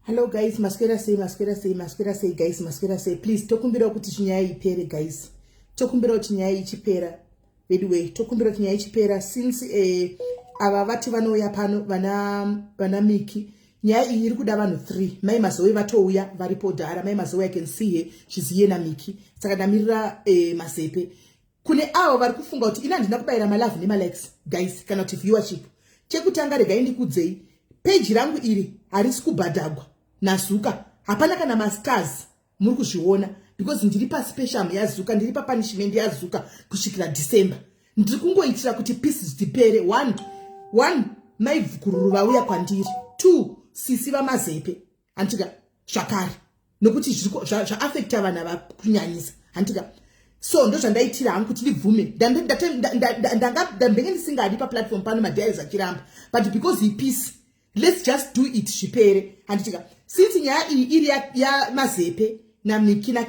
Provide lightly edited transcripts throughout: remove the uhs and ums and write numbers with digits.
Hello guys, maskera say, guys, maskera say, please, tokumbira kuti chinyaya ipere guys. Tokumbira kuti chinyaya ichipera. By the way, tokumbira kuti chinyaya ichipera since ava vati vanouya pano vana Mecky. Nyaya iyi iri kuda vanhu 3. Mai Mazowe vatouya varipo dhara. Mai Mazowe I can see her, she's here na Mecky. Saka ndamirira Mazepe. Kune avo vari kufunga kuti ina ndina kubayira malove nemalikes guys kana kuti viewership. Chekutanga regai ndikudzei. Page rangu iri harisi kubhadhagwa naZuka, hapana kana masters muri kuzviona because ndiri pa special yaZuka, ndiri pa punishment yaZuka kusvikira December. Ndiri kungoitira kuti pieces dzipere. One maivhukururu vauya kwandiri. 2 sisi vaMazepe antika zvakare nokuti zvaafecta vanhu vakunyanyisa antika. So ndo zvandaitira hangu kuti ndibvume ndanga ndisingadi pa platform pano madhairies achiramba, but because he peace, let's just do it zvipere. Handitika since nyaya iyi iri yaMazepe na Mecky na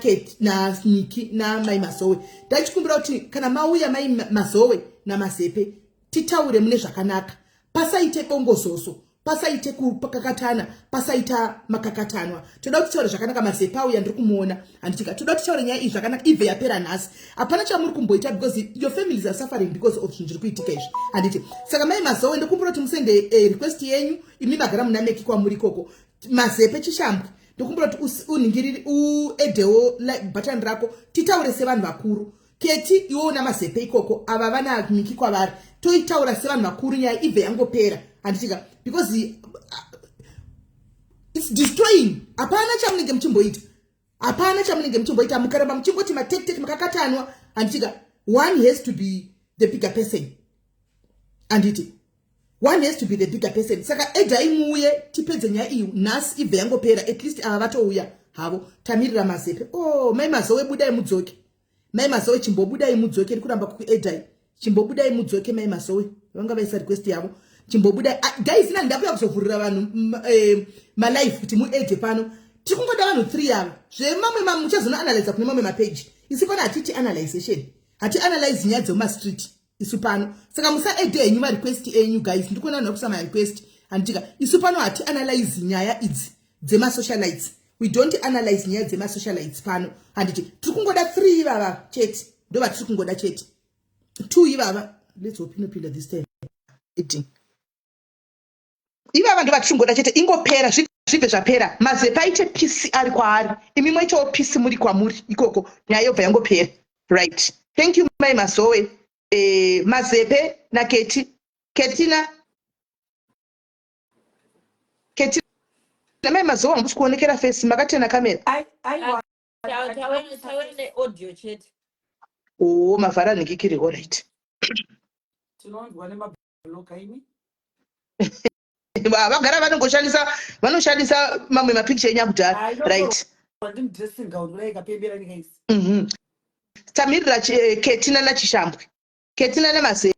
Mecky na Mai Mazowe, ndachikumbira kuti kana mauya Mai Mazowe na Mazepe titaure mune zvakanaka, pasaite bongozoso, pasaite kupakakatana, pasaita makakatanwa. Toda kuti taure zvakanaka. Mazepe auya ndiri kumuona. Handitika toda kuti taure nyaya iyi zvakanaka ibve yapera nhasi. Hapana chamuri kumboita because your families are suffering because of zvinhu zviri kuitika izvi. Handiti saka Mai Mazowe ndikumbira kuti musende request yenyu imi magara muna Mecky kwamuri ikoko. Mazepe chishambwe ndikumbira kuti uningiriri uedhewo button rako titaure sevanhu vakuru. Keti iwo na Mazepe ikoko ava vana Mecky kwavari toitaura sevanhu vakuru nyaya ibve yangopera. Handitika because it's destroying. Hapana chamunenge muchimboita. Hapana chamunenge muchimboita. Mukaramba muchingoti matete makakatanwa. Handitika one has to be the bigger person. Handiti one has to be the bigger person. Saka edai muuye tipedze nyaya iyi nhasi ibve yangopera. At least ava vatouya havo tamirira Mazepe. Oh, Mai Mazowe budai mudzoke. Mai Mazowe chimbobudai mudzoke. Rikuramba kuedai chimbobudai mudzoke Mai Mazowe. Vanga vaisa request yavo chimbobuda guys ina ndakuya kuzovhurira vanhu malive kuti muedhe pano. Tikungoda vanhu 3 ava zvemamwe muchazona analyze kune mamwe mapage. Isi pano hatiti analyzation, hati analyze nyaya dzemastreet isu pano. Saka musaedhe henyu marequest enyu guys, ndikuona vanhu vakusa marequest. Handitika isu pano hati analyze nyaya idzi dzemasocialites. We don't analyze nyaya dzemasocialites pano. Handiti tirikungoda 3 ivava chete ndo vatiri kungoda chete. 2 ivava let's open up this time. Ivava ndo vatichingoda chete ingopera zvibve zvapera. Mazepe aite peace ari kwaari, imi moitawo peace muri kwamuri ikoko, nyaya yobva yangopera. Right, thank you Mai Mazowe. Mazepe naKettina Mai Mazowe hamusi kuonekera face, makatena kamera. Tawene audio chat. Oh, mavhara ningikiri. All right. Vagara vanoshandisa mamwe mapicture enyu akudhara. Right. Tamirira Kettina nachishambwe. Kettina naMazepe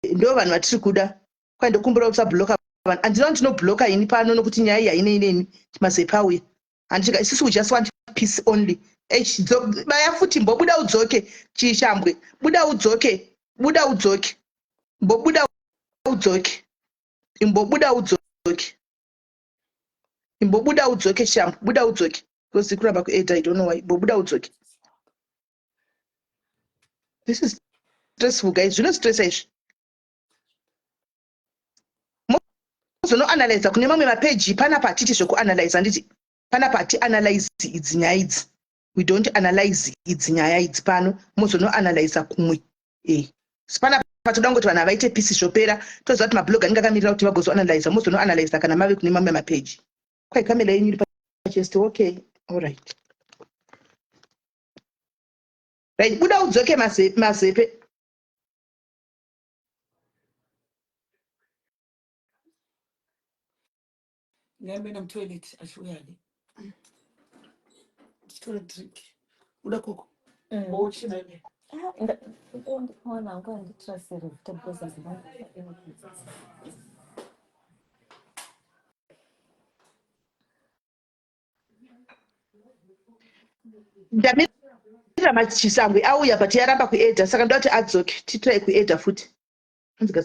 ndo vanhu vatiri kuda. Kwai ndokumbura usabloka vanhu. Andina ndinobloka ini pano nokuti nyaya iyi haine ineni Mazepe auya. Handisvika isusu we just want peace only. Baya futi mbobuda udzoke chishambwe. Buda udzoke. Mbobuda udzoke. Imbobuda udzoke shambwe. Buda udzoke. Because kuramba kuedha, I don't know why. Mbobuda udzoke. This is stressful guys. You know stress ish. muzonoanalyza kune mamwe mapeji panapa hatiti zvekuanalyza nditi panapa hati analyze idzi nyaya idzi. We don't analyze idzi nyaya idzi pano muzonoanalyza kumwe. Panapa toda kungoti vanhu vaite pisi zvopera toziva kuti mablog anenge akamirira kuti vagozoanalyza muzonoanalyza kana mave kune mamwe mapeji. Kwai kamera yenyu iri pachest. Okay, all right. Right, buda udzoke mazepe. Ngambe na toilet ashuyali. Toilet drink. Uda koko. Bo china ile. Wana ngo nditrasere vitabuza zimwe. Ndamira machisangwe auya but yaramba kuedha saka ndoti adzoke titrai kuedha futi. Anzika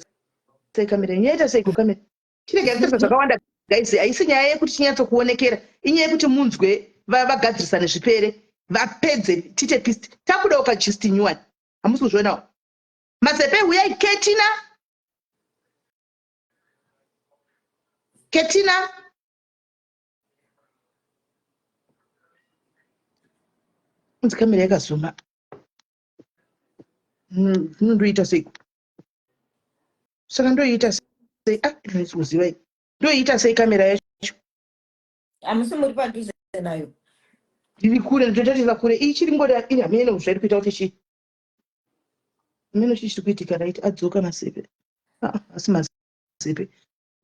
sei kamera nyaita sei kukamera. Chirege kuita zvakawanda guys, haisi nyaya yekuti chinyatso kuonekera. Inyaya yekuti munzwe vagadzirisane zvipere. Vapedze tite pist. Tabuda pa gist nyuwani. Hamusi kuzvionawo. Mazepe uyai Kettina. Kettina. Unzi kamera yakazuma. Ndoita sei. Saka ndoita sei. Ndinozi kuzivai. Ndoita sei kamera yacho. Amusi muri padhuze nayo. Ndiri kure ndotatira kure. Ichiri ngori iri hamene zviri kuita kuti chi. Meno chichiri kuitika right adzoka mazepe. Asi mazepe.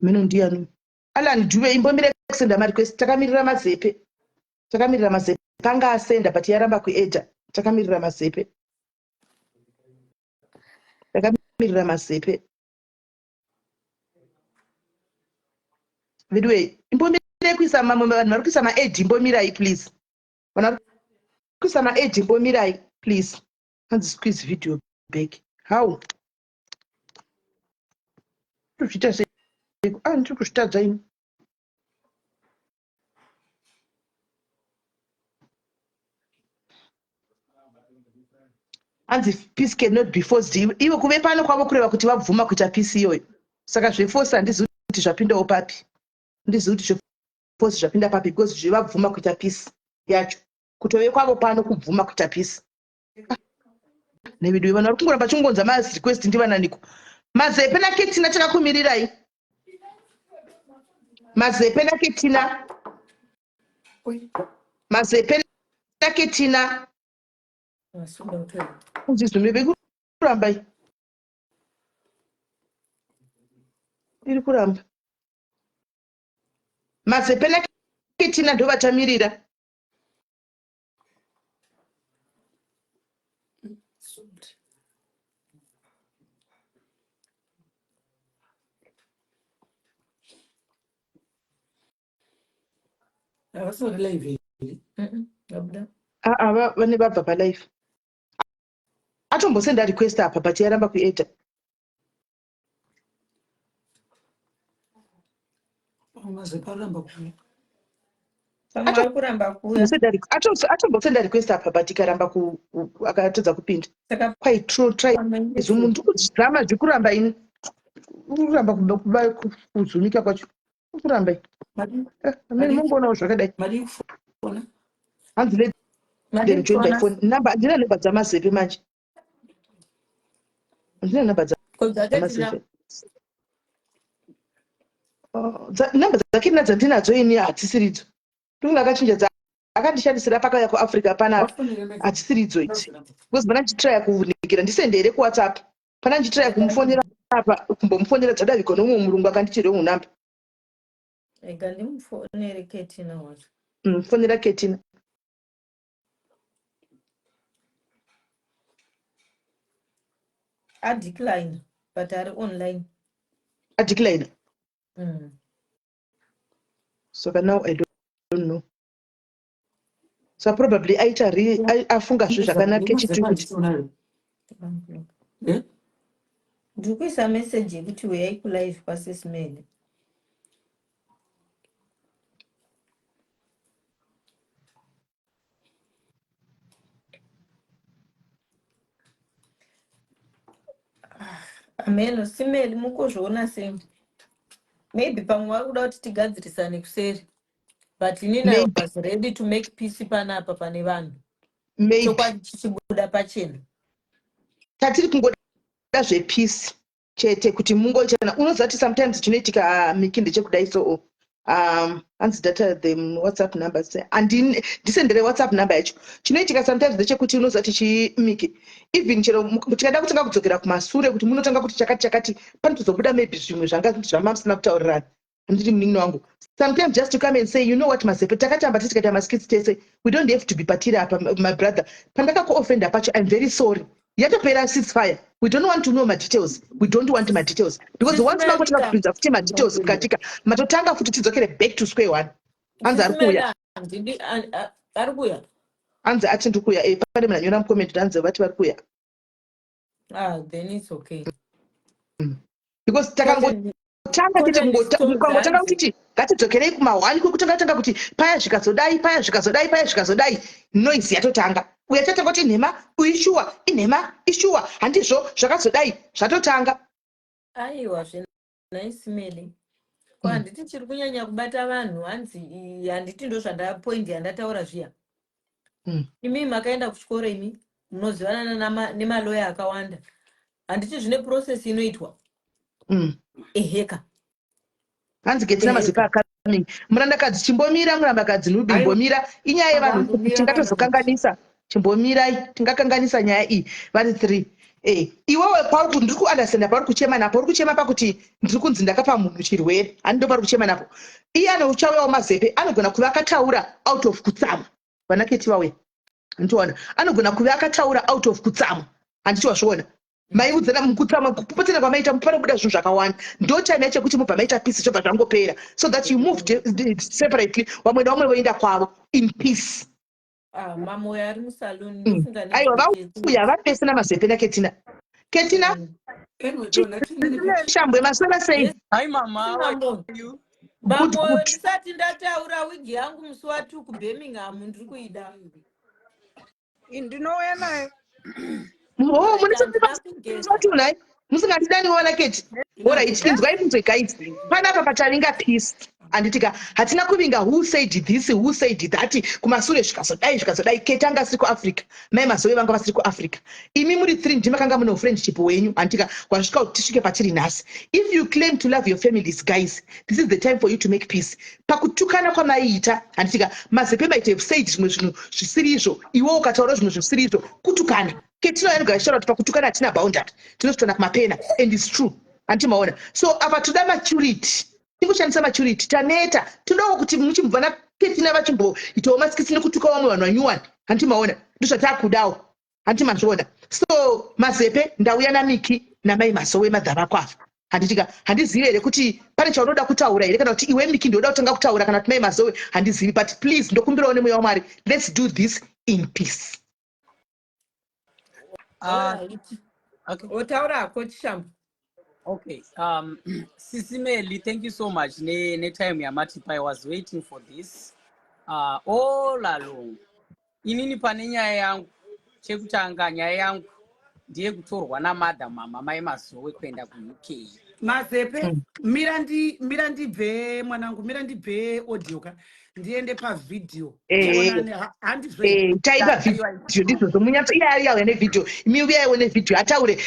Meno ndiani. Alan Juve imbomire kusenda request takamirira mazepe. Takamirira mazepe. Panga asenda but yaramba kuedha. Takamirira mazepe. Takamirira mazepe. Vidwe imbomire kuisa vanhu vari kuisa maedhi imbomirai please. Vanhu vari kuisa maedhi imbomirai please. Hanzi squeeze video back. How? Tuzvita sei? Ndiri kuzvitadza ini. Hanzi peace cannot be forced. Iwe kuve pano kwavo kureva kuti vabvuma kuita peace iyoyo. Saka zveforce handizivi kuti zvapindawo papi. Handizivi kuti zveforce zvapinda papi because zvevabvuma kuita peace yacho. Kutove kwavo pano kubvuma kuita peace. Nevidwe vanhu vari kungoramba chungonza mazi request ndivananiko. Mazepe naKettina takakumirirai. Mazepe naKettina. Mazepe naKettina. Unzizvime vekurambai. Iri kuramba. Mazepe naKettina ndo vatamirira. Avasori live. Ngabda. Vane vabva palive. Atombosenda request apa but yaramba kuedha. Mazepe aramba kuuya. Samari kuramba kuuya. Atombosenda request apa but ikaramba akatodza kupinda. Kwai try zoom ndikuti drama zvikuramba ini. Uramba kuzumika kwacho. Ukuramba ini. Mimi mungonawo zvakadai. Mari kufona. Hanzi let join by phone. Number ndina number dzamazepe manje. Ndina number dzamazepe. Number dzake dzandinadzo ini hatisiridzo. Ndinga akachinja akandishandisira pakauya kuAfrica panapa. Hatisiridzo idzi. Because bana ndichitry kuvhunikira ndisendere kuWhatsApp. Pana ndichitry kumufonera apa kumbomufonera dzadaviko nomwe mulungu akandichira namba. Ega ndimufonere Kettina wacho. Fonera Kettina. A decline but are online. A decline. So now I don't know. So probably afunga zvakanaka chitukuti. Ndikuisa message yekuti uyai kulive SIS MELLY. Ameno SIS MELLY mukozviona sei? maybe pamwe wakuda kuti tigadzirisane kuseri, but inini I maybe was ready to make peace panapa pane vanhu maybe chokwadi chichibuda pachena. tatiri kungoda zvepeace chete kuti mungochana. Unozati sometimes chinoitika Miki ndechekudai so hanzi data them WhatsApp number ndisendere WhatsApp number yacho. Chinoitika sometimes ndechekuti unozati chimiki even chero tikada kutanga kudzokera kumasure kuti munotanga kuti chakati panozobuda maybe zvimwe zvanga zvamusina kutaurirana. Handiti muningi wangu sometimes just to come and say, you know what Mazepe, takatamba tisikaita maskits tese, we don't have to be patira apa my brother. Pandaka ku-offenda pacho, I'm very sorry. Yatopera ceasefire. We don't want to know my details. We don't want my details. Because once we got to futi my details, katika matotanga futi tidzokere back to square one. Anza arikuya. Arikuya. Anza achindukuya. Pale mnanyora mcomment anza vati varikuya. Then it's okay. Because takango tanga tete mukangotanga kuti ngatidzokerei kumahwani kwekutanga kuti paya zvikazodai noise yatotanga. Uyachatanga kuti nhema uishuwa inhema ishuwa handizvo zvakazodai zvatotanga. Aiwa SIS MELLY. Kwa handiti chiri kunyanya kubata vanhu hanzi handiti ndo zvandapoindi yandataura zviya. Imi makaenda kuchikoro imi munozivana nemaloya akawanda. Handiti zvine process inoitwa. Eheka. Hanzi Kettina Mazepe akami. Murandakadzi chimbomira murambakadzi nubimbomira. Inyaya yevanhu tingatozokanganisa. Chimbomirai tingakanganisa nyaya iyi vari 3. Iwewe pauri ndiri kuunderstanda pauri kuchema napo. Uri kuchema pakuti ndiri kunzi ndakapa munhu chirwere. Handi ndo pauri kuchema napo. Iye ane uchawi waMazepe anogona kuva akataura out of kutsamwa. Vanaketiwa we. Nditoona. Anogona kuva akataura out of kutsamwa. Handiti wazviona. Maiudzana mukutsamwa kupotera kwamaita mupare kuda zvinhu zvakawanda. Ndo time yacho kuti mubva maita peace chobva zvangopera. So that you move separately. Vamwe navamwe voenda kwavo in peace. Mamo yari musaluni ndofunga ne. Aiwa vauya vapesana Mazepe naKettina. Kettina? Shambwe masora sei? Hi mama, how are you? Mamo ndisati ndataura wigi yangu musi watu kuBirmingham ndiri kuida. Ndinouya naye. Oh, munoti unai? Musingatidani wona Keti? Ora ichinzwa ibvunzwe guys. Panapa pataringa peace. Anditika hatina kuvinga who said this, who said that. Kumasure zvikazodai Keti anga asiri kuAfrica. Mai Mazowe vanga vasiri kuAfrica. Imi muri 3 ndimakanga mune friendship wenyu. Anditika kwasvika kuti tisvike patiri nhasi. If you claim to love your families guys, this is the time for you to make peace. Pakutukana kwamaiita anditika Mazepe might have said zvimwe zvinhu zvisiri izvo. Iwe ukataura zvinhu zvisiri izvo kutukana. Kettina yanogara shara kuti pakutukana hatina boundary. Tinozotona kumapena and it's true. Antimaona. So apa toda maturity. Tinkushandisa maturity taneta todawo kuti muchimubva naKettina vachimboitawo masikisi nekutuka vamwe vanhu vanyuwani. Handimaona ndozvatakudawo. Handimazviona. So Mazepe ndauya naMiki naMai Mazowe madhara kwavo. Handitika handizivi here kuti pane chaunoda kutaura here kana kuti iwe Miki ndoda kutanga kutaura kana kuti Mai Mazowe handizivi, but please ndokumbirawo nemweya waMwari, let's do this in peace. Okay. Otaura coach Champ. Okay. SIS MELLY, thank you so much. Ne time yaMaZepe, I was waiting for this. All along. Inini pane nyaya yangu chekutanga nyaya yangu ndiye kutorwa namadam mama Mai Mazowe kuenda kuUK. Mazepe mirandi bve mwanangu mirandibve audio ka ndiende pavideo taipa video ndizvo munyatso iyaiyawe nevideo imi uyaiwe nevideo ataure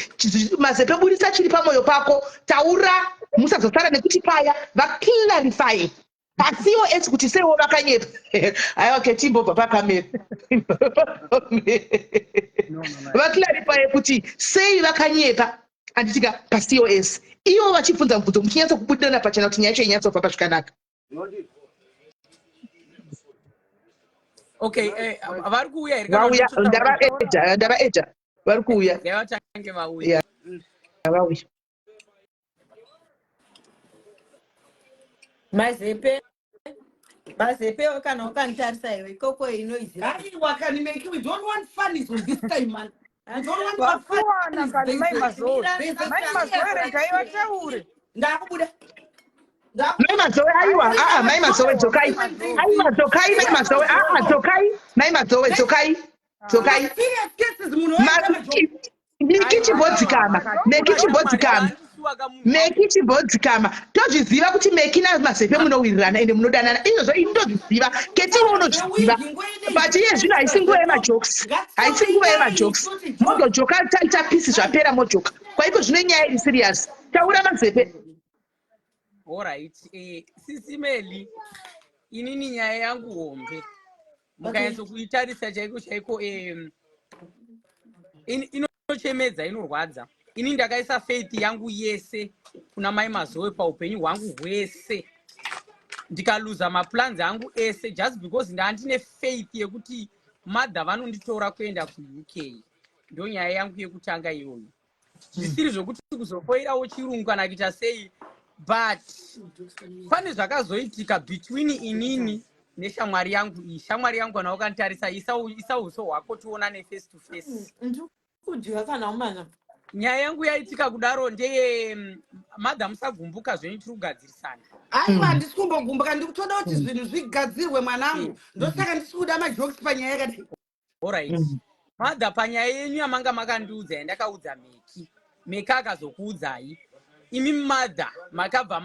Mazepe budisa chiri pamwoyo pako taura musazosara nekuti paya vaclarify pasiwo esi kuti seiwo vakanyepa aiwa Ketimbobva pakamera vaclarify kuti sei vakanyepa anditika paCOS ivo vachibvunza mubvunzo muchinyatso kubudirana pachena kuti nyaya yacho inyatsobva pazvakanaka. Okay, vari kuuya here vauya ndava edha vari kuuya ngavatange vauya. vauya Mazepe kana ukantarisa iwe ikoko inoizira. Aiwa kani Mecky, we don't want funnies on this time man. We don't want Vakuwana kani Mai Mazowe. Mai Mazowe regaiwa taure. Ndakubuda. Mai Mazowe aiwa Mai Mazowe dzokai. Aiwa dzokai Mai Mazowe dzokai. Mai Mazowe dzokai. Dzokai. Miki chibodzikama. Meki chibodzikama. Mecky chibodzikama tozviziva kuti Mecky naMazowe munowirirana ende munodanana izvozvo ini ndozviziva Kettina unozviziva but iye zvino haisi nguva yemajokes haisi nguva yemajokes motojoka taita pisi zvapera mojoka kwaiko zvino nyaya iri serious taura Mazowe. Alright, SIS MELLY inini nyaya yangu hombe mukaenza kuitarisa chaiko inochemedza inorwadza. Ini ndakaisa faith yangu yese kuna Mai Mazowe paupenyu hwangu hwese ndikaluza maplans angu ese just because ndandine faith yekuti madha vanonditora kuenda kuUK. Ndo nyaya yangu yekutanga iyoyo. Zvisiri zvokuti kuzofoirawo chirungu kana kuita sei, but pane zvakazoitika between inini neshamwari yangu iyi. Shamwari yangu kana ukantarisa isa uso hwako tionane face to face. Nyaya yangu yaitika kudaro ndeye madha musagumbuka zvenyu tiri kugadzirisana. Aiwa handisi kumbogumbuka ndikutoda kuti zvinhu zvigadzirwe mwanangu. Ndosaka ndisi kuda majokes panyaya yakadai. Alright. Madha panyaya yenyu yamanga makandiudza yandakaudza Mecky akazokuudzai. Imi madha makabva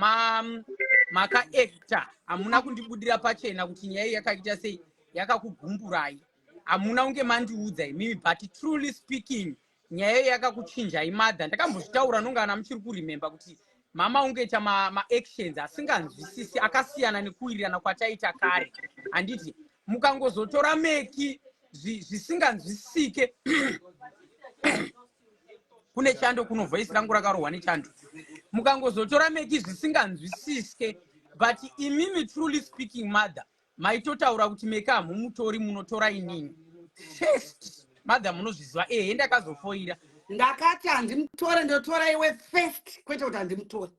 makaacta hamuna kundibudira pachena kuti nyaya yakaita sei yakakugumburai. Hamuna unge mandiudza imimi but truly speaking nyaya yakakuchinjai madha. Ndakambozvitaura nongana muchiri kuremember kuti mama ungeita maactions asinganzwisisi akasiyana nekuwirirana kwataita kare. Handiti mukangozotora Mecky zvisinganzwisike kune chando kuno voice rangu rakarohwa nechando. Mukangozotora Mecky zvisinganzwisike but imimi truly speaking madha maitotaura kuti Mecky hamumutori munotora inini. First madha munozviziva ndakazofoira ndakati handimutore ndotora iwe first kwete kuti handimutore.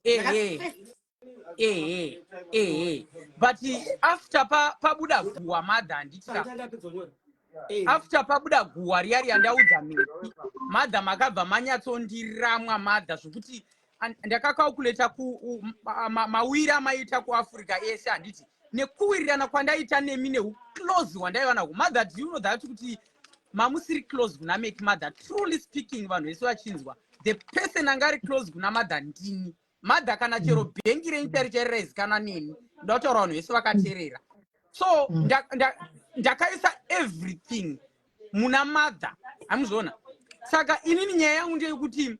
But after pabuda guwa madha handitika after pabuda guwa riya riyandaudza Mecky madha makabva manyatsondiramwa madha zvokuti ndakakalkuleta mawiri amaita kuAfrica ese handiti nekuwirirana kwandaita nemi neuclose hwandaiva nahwo madha. Do you know that kuti mamusiri close kuna Mecky madha? Truly speaking vanhu vese vachinzwa the person angari close kuna madha ndini madha. Kana chero bhengi renyu richariraisi kana neni ndataura vanhu vese vakateerera. So ndakaisa everything muna madha. Hamuzviona? Saka inini nyaya yangu ndeyekuti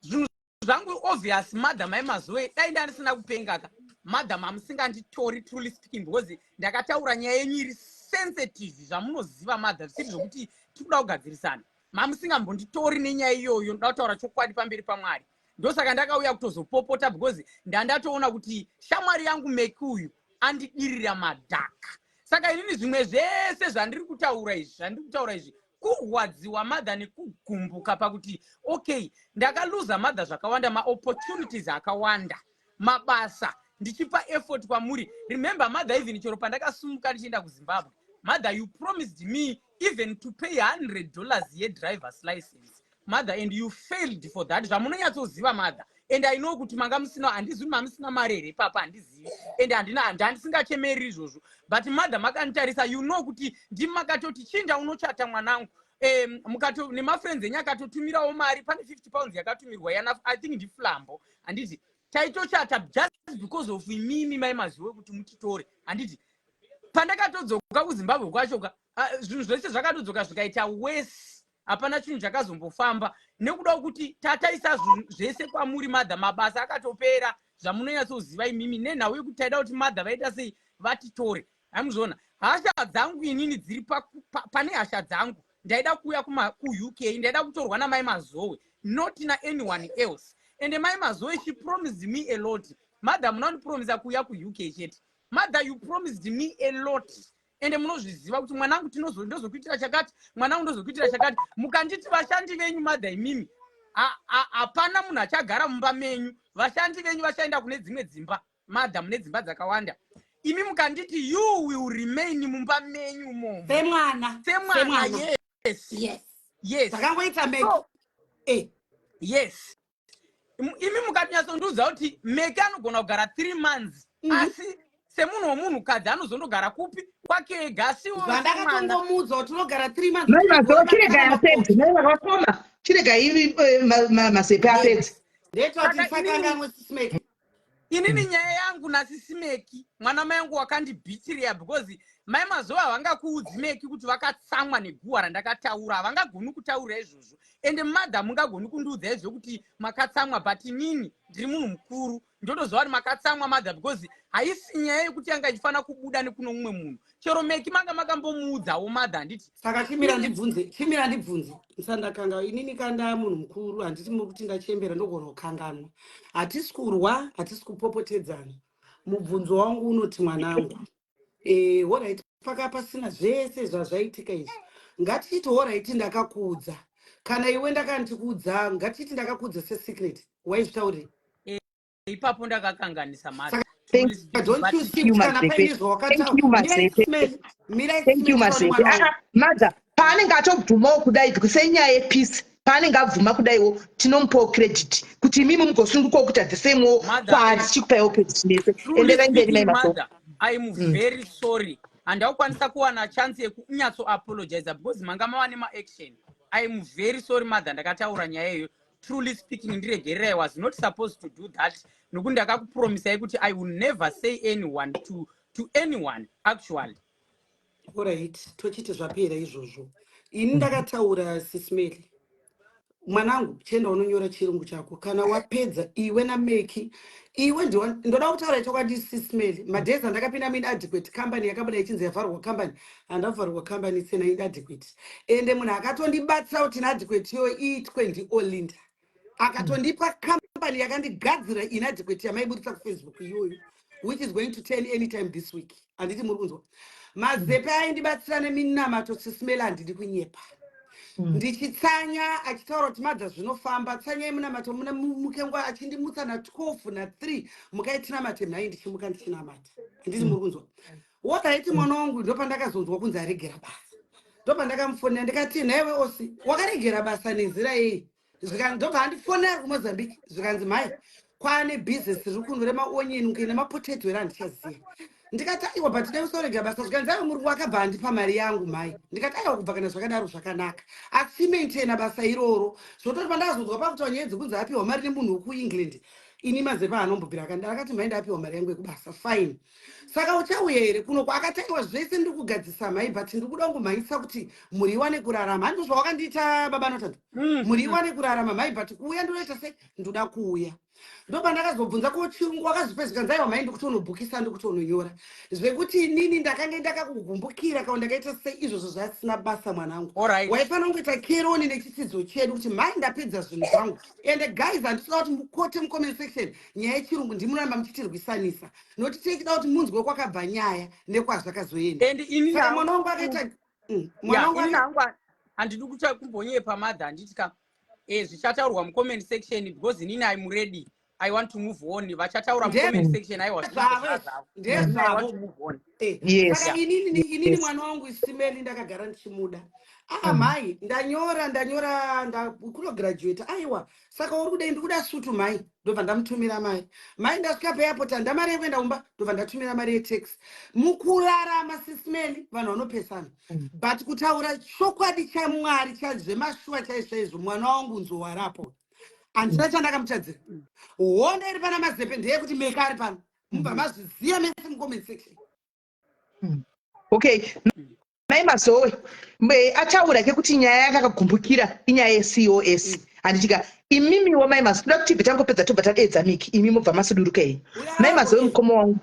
zvinhu zvangu obvious madha Mai Mazowe dai ndandisina kupengaka madha mamusinganditori truly speaking because ndakataura nyaya yenyu iri sensitive zvamunoziva madha zvisiri zvokuti tikuda kugadzirisana. Mamusingambonditori nenyaya iyoyo ndataura chokwadi pamberi paMwari. Ndosaka ndakauya kutozopopota because ndandatoona kuti shamwari yangu Mecky uyu andidirira madhaka. Saka inini zvimwe zvese zvandiri kutaura izvi kurwadziwa madha nekugumbuka pakuti okay ndakaluza madha zvakawanda, maopportunities akawanda, mabasa ndichipa effort kwamuri. Remember madha even chero pandakasumuka ndichienda kuZimbabwe madha you promised me even to pay $100 yedriver's license madha and you failed for that. Zvamunonyatsoziva madha and I know kuti manga musina handizvi mamusina mari here papa handizivi and handisingachemereri izvozvo but madha makanditarisa you know kuti ndimi makatoti chinda unochata mwanangu. Mukato nemafriends enyu akatotumirawo mari pane 50 pounds yakatumirwa yana I think ndiflambo handiti taitochata just because of imimi Mai Mazowe kuti mutitore handiti. Pandakatodzoka kuZimbabwe kwacho zvinhu zvese zvakatodzoka zvikaita worse. Hapana chinhu chakazombofamba nekuda kuti tataisa zvese kwamuri madha mabasa akatopera zvamunonyatsoziva imimi nenhau yekuti taida kuti madha vaita sei vatitore. Hamuzviona? Hasha dzangu inini dziri pane hasha dzangu ndaida kuuya kuUK ndaida kutorwa naMai Mazowe not na anyone else and Mai Mazowe she promised me a lot. Madha munandipromisa kuuya kuUK chete madha you promised me a lot ende munozviziva kuti mwanangu ndozokuitira chakati mwanangu ndozokuitira chakati. Mukanditi vashandi venyu madha imimi hapana munhu achagara mumba menyu. Vashandi venyu vachaenda kune dzimwe dzimba madha mune dzimba dzakawanda. Imi mukanditi you will remain mumba menyu momo semwana. Yes takangoita Mecky. Yes imi mukatinyatsondiudza kuti Mecky anogona kugara 3 months asi semunhu womunhukadzi anozondogara kupi kwake ega. Vandakatongomuudza kuti unogara 3 months. Mai Mazowe chirega yapedza mai vakakoma chirega ivi Mazowe apedza. ndetoti sakangamwe sisimeki inini nyaya yangu naSis Mecky mwana mai yangu wakandibhitiriya because Mai Mazowe havangakuudzi Mecky kuti vakatsamwa neguwa randakataura, havangagoni kutaura izvozvo, ende madha mungagoni kundiudza izvo kuti makatsamwa, but inini ndiri munhu mukuru ndotoziva kuti makatsamwa madha, because haisi nyaya yekuti yanga ichifanira kubuda nekuno mumwe munhu. Chero Mecky manga makambomuudzawo madha handiti. Saka chimira ndibvunze musandakanga inini kanda munhu mukuru handiti muri kuti ndachembera ndogona kukanganwa. Hatisi kurwa, hatisi kupopotedzana. Mubvunzo wangu unoti mwanangu. Alright, paka pasina zvese zvazvaitika izvi. Ngatiti alright ndakakuudza. Kana iwe ndakandikuudza, ngatiti ndakakuudza secret. Waizvitaurei? Ipapo ndakakanganisa madha. Thank you, MaZepe. Madha, paanenge atobvumawo kudai senyaya yepeace, paanenge abvuma kudaiwo tinomupawo credit kuti imimi mugosunungukawo kuti adhisemuwo kwaari tichikupaiwo credit nese. Enderai mberi Mai Mazowe. I am very sorry. And haukwanisa kuwana chance yekunyatso apologize because manga mava nema-action. I am very sorry madha, ndakataura nyaya iyoyo. Truly speaking, ndiregerera, I was not supposed to do that. Nokuti ndakakupromisai kuti I will never say anyone to anyone actually. Alright, tochite zvapera izvozvo. Ini ndakataura Sis Melly. Mwanangu, chenda unonyora chirungu chako. Kana wapedza iwe na Mecky, iwe ndoda kutaura chokwadi Sis Melly. Madheza ndakapinda inadequate company yakabuda ichinzi yavharwa company, andavharwa company sena inadequate. Ende munhu akatondibatsira kuti inadequate yo iitwe ndiOlinda. Akatondipa company yakandigadzira inadequate yamaiburitsa kuFacebook iyoyo, which is going to turn anytime this week. Anditi muri kunzwa. MaZepe aindibatsira neminamato Sis Melly handidi kunyepa. Ndichitsanya achitaura kuti madha zvinofamba, tsanyai munamato muna mukengwa achindimutsa na 12 na 3 mukaitinamate mnai ndichimuka ndichinamata. Handiti muri kunzwa. Wakaiti mwana wangu ndopandakazonzwa kunzi aregera basa. Ndopandakamufonera ndikati newe osi wakaregera basa nenzira yei? Ndobva handifonera kuMozambique zvikanzi mai kwane business riri kuno remaonyeni unge nemapotato ere handichaziva. Ndikati aiwa but dai usaregera basa zvikanzi aiwa murungu akabva handipa mari yangu mai. Ndikati aiwa kubva kana zvakadaro zvakanaka asi maintaina basa iroro. Zvototi pandakazonzwa pakutaura nyaya dzekunzi apiwa mari nemunhu wekuEngland, ini MaZepe anombobvira akati mai ndapiwa mari yangu yekubasa fine. Saka uchauya here kuno kwakataiwa zvese ndiri kugadzisa mai but ndiri kuda kungomhanyisa kuti muri iwane kurarama. Handizvo zvawakandiita baba notatu, muri iwane kurarama mai but kuuya ndinoita sei ndoda kuuya. Ndopandakazobvunza ko chirungu wakazopezeka nzaiwa mai ndikuti unobhukisa ndikuti unonyora zvekuti inini ndakanga ndakakugumbukira kana ndakaita sei izvozvo zvasina basa mwanangu. Waifanira kungoita keroni nechitsidzo chedu kuti mai ndapedza zvinhu zvangu. Ende guys handisida kuti mukote mucomment section nyaya yechirungu ndimuramba muchitirwisanisa nokuti tichida kuti munzwe kwakabva nyaya nekwazvakazoenda. Saka mwana wangu akaita mwana wangu handidi kuta kumbonyepa madha handitika zvichataurwa mucomment section because inini I'm ready. I want to move on. Vachataura mucomment section I was move on. Saka inini mwana wangu Sis Melly ndakagara ndichimuda. Mai ndanyora ndakunograduate aiwa. Saka uri kuda ndikuda sutu mai ndobva ndamutumira mai. Mai ndasvika paAirport ndamari yekuenda kumba ndobva ndatumira mari yetaxi. Mukurarama Sis Melly vanhu vanopesana. But kutaura chokwadi chaMwari chazvemashuwa chaizvo mwana wangu nzowarapo. Handina chandakamuchadzira. Honda iri pana MaZepe ndeyekuti Mecky ari pano. Mubva mazviziva mese mucomment section. Okay. Mai Mazowe, ataura ke kuti nyaya yakakagumbukira inyaya yeCOS. Handitika imimiwo Mai Mazowe toda kuti tangopedza tobva tadedza Mecky imi mubva masuduruka iyi. Mai Mazowe mukoma wangu.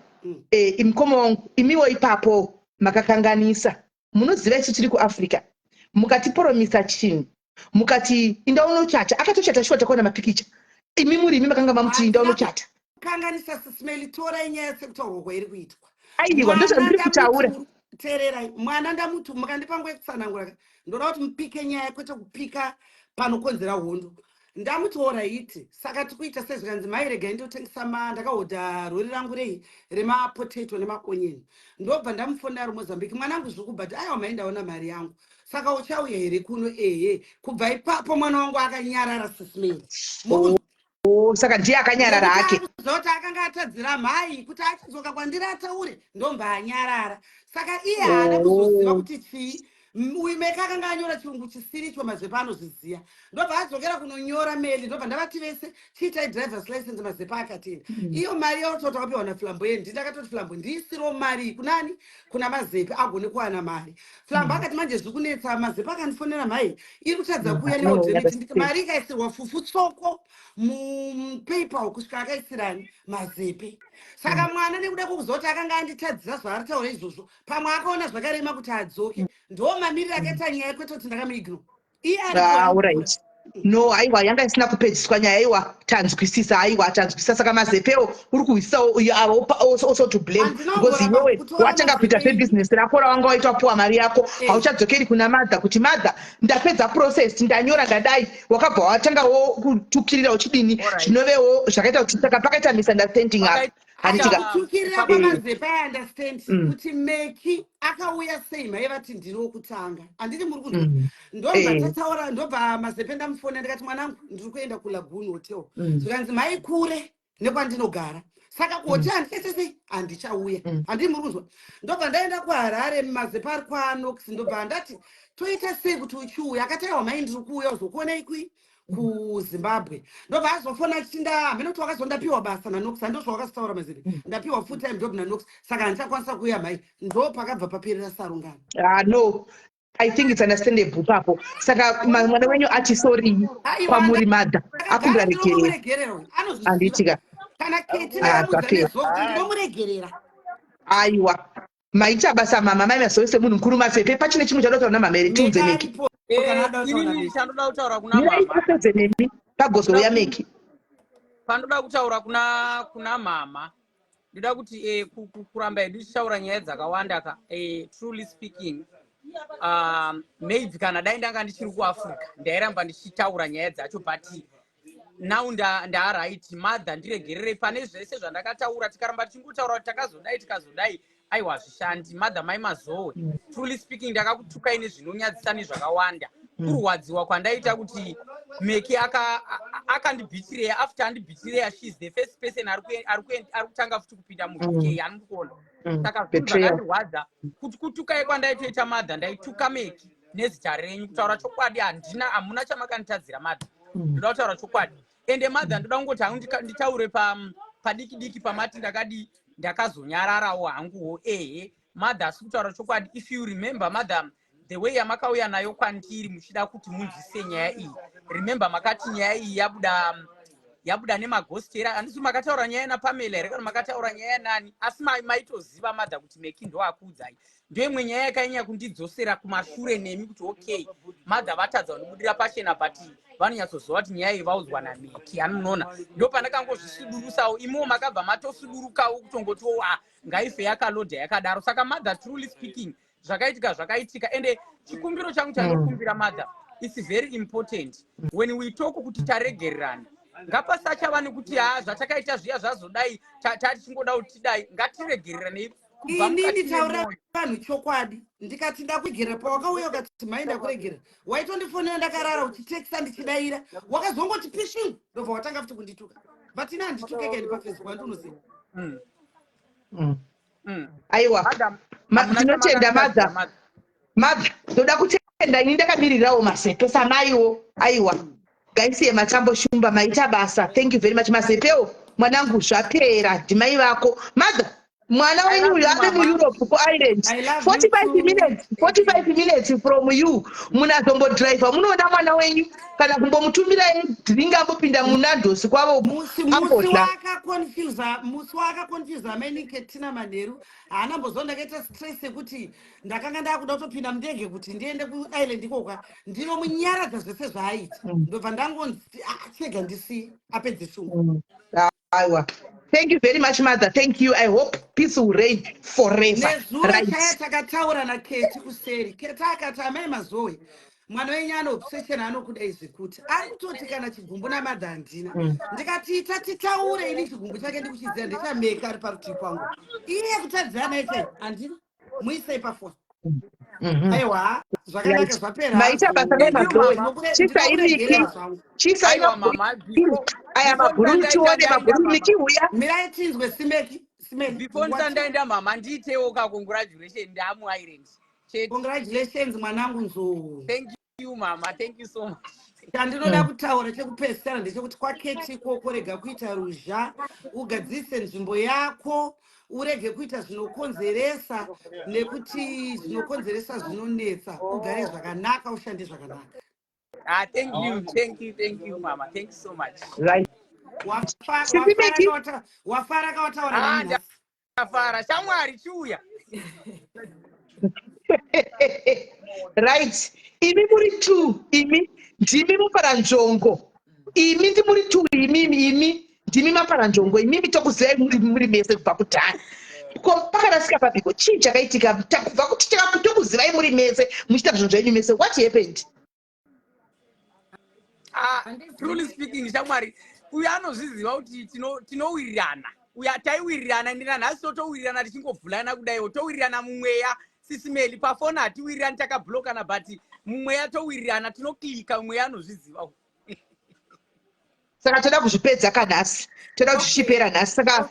Mukoma wangu imiwo ipapo makakanganisa. Munoziva isu tiri kuAfrica. Mukatipromisa chinhu. Mukati inda unochata akatochata shwa takuona mapikicha. Imi muri imi makanga mamuti inda unochata. Kanganisa Sis Melly tora inyaya sekutaurwa kwairi kuitwa. Aiwa ndozvandiri kutaura. Tererai mwana ndamuti mukandipangu yekutsanangura ndoda kuti mupike nyaya kwete kupika panokonzera hondo. Ndamuti alright saka tikuita sezvikanzi mai regai ndotengesa ndakahodha rori rangu rei remapotato nemaonyeni. Ndobva ndamufonera kuMozambique mwanangu zvekubhati aiwa mai ndaona mari yangu. Saka uchauya here kuno kubva ipapo mwana wangu akanyarara Sis Melly. Saka ndiye akanyarara hake. Zoti akanga atadzira mai kuti achidzoka kwandiri ataure ndomba anyarara. Saka iye haana kuzoziva kuti chii uyu Mecky akanga anyora chirungu chisiri icho mazepe anozviziva ndobva adzokera kunonyora meli ndobva ndavati vese chiitai drivers license mazepe akatenda iyo mari yautoti akapiwa naFlamboyant ndakatoti Flambo ndiisiro mari kunani kuna mazepe agone kuwana mari Flambo akati manje zviri kunetsa mazepe akandifonera mhai iri kutadza kuuya neodhoniti mari ikaisirwa fufu tsoko mupaypal kusvika akaisirani mazepe saka mwana nekuda kwokuzoti akanga anditadzisa zvaari taura izvozvo pamwe akaona zvakarema kuti adzoke ndo mamiriro akaita nyaya kwetoti ndakamuigno iye right. No, aiwa yanga isina kupedziswa nyaya aiwa tanzwisisa aiwa tanzwisisa saka mazepewo uri kuisa also to blame because iwewe watanga kuita sebusiness rako rawanga waita puwa mari yako hauchadzokeri kuna madha kuti madha ndapedza process ndanyora ngadai wakabva watangawo kutukirira uchidini zvinovewo zvakaita kuti saka pakaita misunderstanding apa kutukirira kwamazepe understand kuti Mecky akauya sei mhai vati ndiri wokutanga handiti muri kunzwa ndobva tataura ndobva mazepe ndamufona ndikati mwanangu ndiri kuenda kulagoon hotel zvikanzi mhai kure nekwandinogara saka kuti handiketese handichauya handiti muri kunzwa ndobva ndaenda kuHarare mazepe ari kwaNox ndobva ndati toita sei kuti uchiuya akati aiwa mhai ndiri kuuya uzokuona ikwi kuZimbabwe ndobva azofona achinda hamene wakazondapiwa basa naNox handizvo wakasitaura mazepe ndapiwa full time job naNox saka handichakwanisa kuuya mhai ndo pakabva paperera sarungano no I think it's understandable papo saka mwana wenyu ati sorry kwamuri madha akumuraregerera anditika kana Kettina amudza nezvokuti ndinomuregerera aiwa maita basa mama Mai Mazowe semunhu mukuru mazepe pachine chimwe chadotaura namamere tiudze Mecky inini chandoda kutaura kuna mama nemi pagozo ya Mecky pandoda kutaura kuna mama ndoda kuti kuramba edu tichitaura nyaya dzakawanda truly speaking maybe kana dai ndanga ndichiri kuAfrica ndairamba ndichitaura nyaya dzacho but now ndaaraiti madha ndiregerere pane zvese zvandakataura tikaramba tichingotaura kuti takazodai aiwa zvishandi madha Mai Mazowe truly speaking ndakakutukai nezvinonyadzisa nezvakawanda kurwadziwa kwandaita kuti Mecky akandibhitireya after andibhitireya she is the first person ari kutanga futi kupinda muUK anondikuona saka zvakandirwadza kuti kutukai kwandaitoita madha ndaituka Mecky nezita renyu kutaura chokwadi hamuna chamakanditadzira madha ndoda kutaura chokwadi ende madha ndoda kungoti hangu nditaure padiki diki pamati ndakazonyararawo hanguwo madha asi kutaura chokwadi if you remember madam the way yamakauya nayo kwandiri muchida kuti munzwise nyaya iyi remember makati nyaya iyi yabuda nemagostera handisi makataura nyaya naPamela here kana makataura nyaya nani asi maitoziva madha kuti Mecky ndo akuudzai ndo imwe nyaya yakanyanya kundidzosera kumashure nemi kuti okay madha vatadza kundibudira pachena but vanonyatsoziva kuti nyaya iyi vaudzwa naMecky anoona ndo pandakangozvisudurusawo imowo makabva matosudurukawo kutongotiwo ngaife yakalodha yakadaro saka madha truly speaking zvakaitika ende chikumbiro changu chandokumbira madha it's very important when we talk kuti taregererana ngapasachava nekuti zvatakaita zviya zvazodai tati chingoda kuti tidai ngatiregererane inini taura vanhu chokwadi ndikati ndakuregerera pawakauya ukati mhai ndakuregerera waitondifonera ndakarara uchitekisa ndichidaira wakazongoti pishu ndobva watanga futi kundituka but ina handitukekeni paFacebook handinoziva aiwa tinotenda madha ndoda kutenda ini ndakamirirawo mazepe samaiwo aiwa ngaisiye matambo shumba maita basa thank you very much mazepewo mwanangu zvapera dhimai vako madha mwana wenyu uyu ave muEurope kuIreland 45 minutes from you munazombodriva munoona mwana wenyu kana kumbomutumira drink ambopinda munandosi kwavo musi wakakonfyuza amai Kettina manheru haana mbozondakaita stress yekuti ndakanga ndakuda kutopinda mudenge kuti ndiende kuIreland ikoka ndinomunyaradza zvese zvaaita ndobva ndangonzi chega ndisiye apedze shumba aiwa thank you very much mother thank you I hope peace will reign forever nezuro chaya takataura naKeti kuseri Keti akati Mai Mazowe mwana wenyu ane obsession anokudai zvekuti ari kutoti kana chigumbu namadha handina ndikati titaure ini chigumbu chake ndikuchiziva ndechaMecky ari parutivi pangu iye kutadzira naye chai handina muisei pafoni aiwa zvakanaka zvapera maita basa Mai Mazowe aiwa mama aya mabhuru tione mabhuru Mecky uya mirai tinzwe Mecky before ndandaenda mama ndiitewo congratulation ndamuIreland Congratulations mwanangu Nzo. Thank you mama, thank you so much. Chandinoda kutaura chekupesera ndechekuti kwaKetty ikoko rega kuita ruzha, ugadzise nzvimbo yako, urege kuita zvinokonzeresa nekuti zvinokonzeresa zvinonetsa, ugare zvakanaka, ushande zvakanaka. Thank you mama, thank you so much. Right. Wafara kawataura nini nhasi? Ndafara shamwari chiuya. Right. Imi muri two, imi ndimi muparanzvongo. Imi ndi muri two, imi ndimi maparanzvongo. Imi mitokuzai muri mese kubva kudhaya. Pakarasika pabiko chii chakaitika kubva kuti takakutokuzivai muri mese muchita zvinhu zvenyu mese. What happened? Truly speaking shamwari uyu anozviziva kuti tinowirirana. Uya taiwirirana ndina nhasi totowirirana tichingovhulana kudaiwo towirirana mumweya. SIS MELLY pafoni hatiwirirani takablokana but mumweya towirirana tinoklika mumweya anozviziva. Saka toda kuzvipedza kanhasi, toda kuti zvichipera nhasi. Saka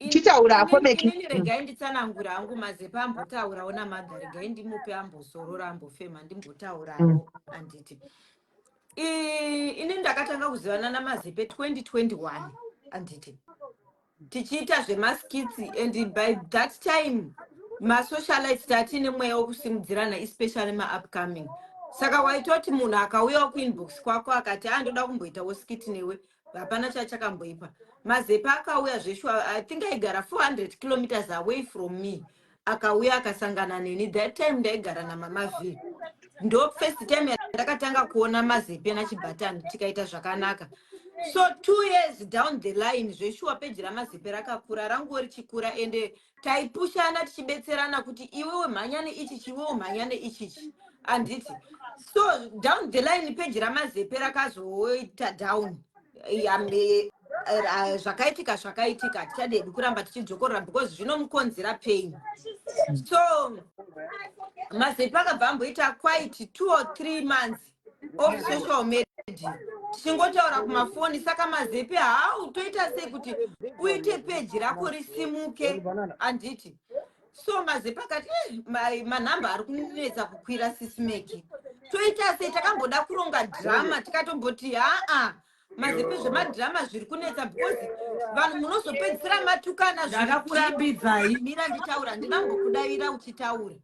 chitaura ako Mecky. Regai nditsanangura hangu mazepe ambotaurawo naMadha, regai ndimupe ambozorora ambofema ndimbotaurawo anditi. Ini ndakatanga kuzivana naMazepe 2021 anditi. Tichiita zvemaskitsi and by that time masocialites tatine mweya wokusimudzirana especially ma-upcoming. Saka waitoti munhu akauya kuinbox kwako akati ndoda kumboitawo skiti newe, hapana chachakamboipa. Mazepe akauya zveshwa, I think aigara 400 kilometers away from me. Akauya akasangana neni, that time ndaigara naMamaV. Ndo first time ndakatanga kuona Mazepe naChibatani tikaita zvakanaka. So 2 years down the line zveshua peji raMazepe rakakura, rangu richikura ende taipushana tichibetserana kuti iwewe mhanyane ichi chiwewe mhanyane ichichi anditi. So down the line peji raMazepe rakazoita down. Zvakaitika tichadedi kuramba tichidzokorera because zvinomukonzera pain. So Mazepe akabva amboita quite 2 or 3 months of social media tichingotaura kumafoni. Saka Mazepe toita sei kuti uite peji rako risimuke anditi. So Mazepe akati manhamba ari kunetsa kukwira SIS Mecky, toita sei, takamboda kuronga drama tikatomboti Mazepe zvemadhirama zviri kunetsa because vanhu munozopedzisira matukana. Ndakakurambidzai. Mira nditaura, ndinambokudavira uchitaura.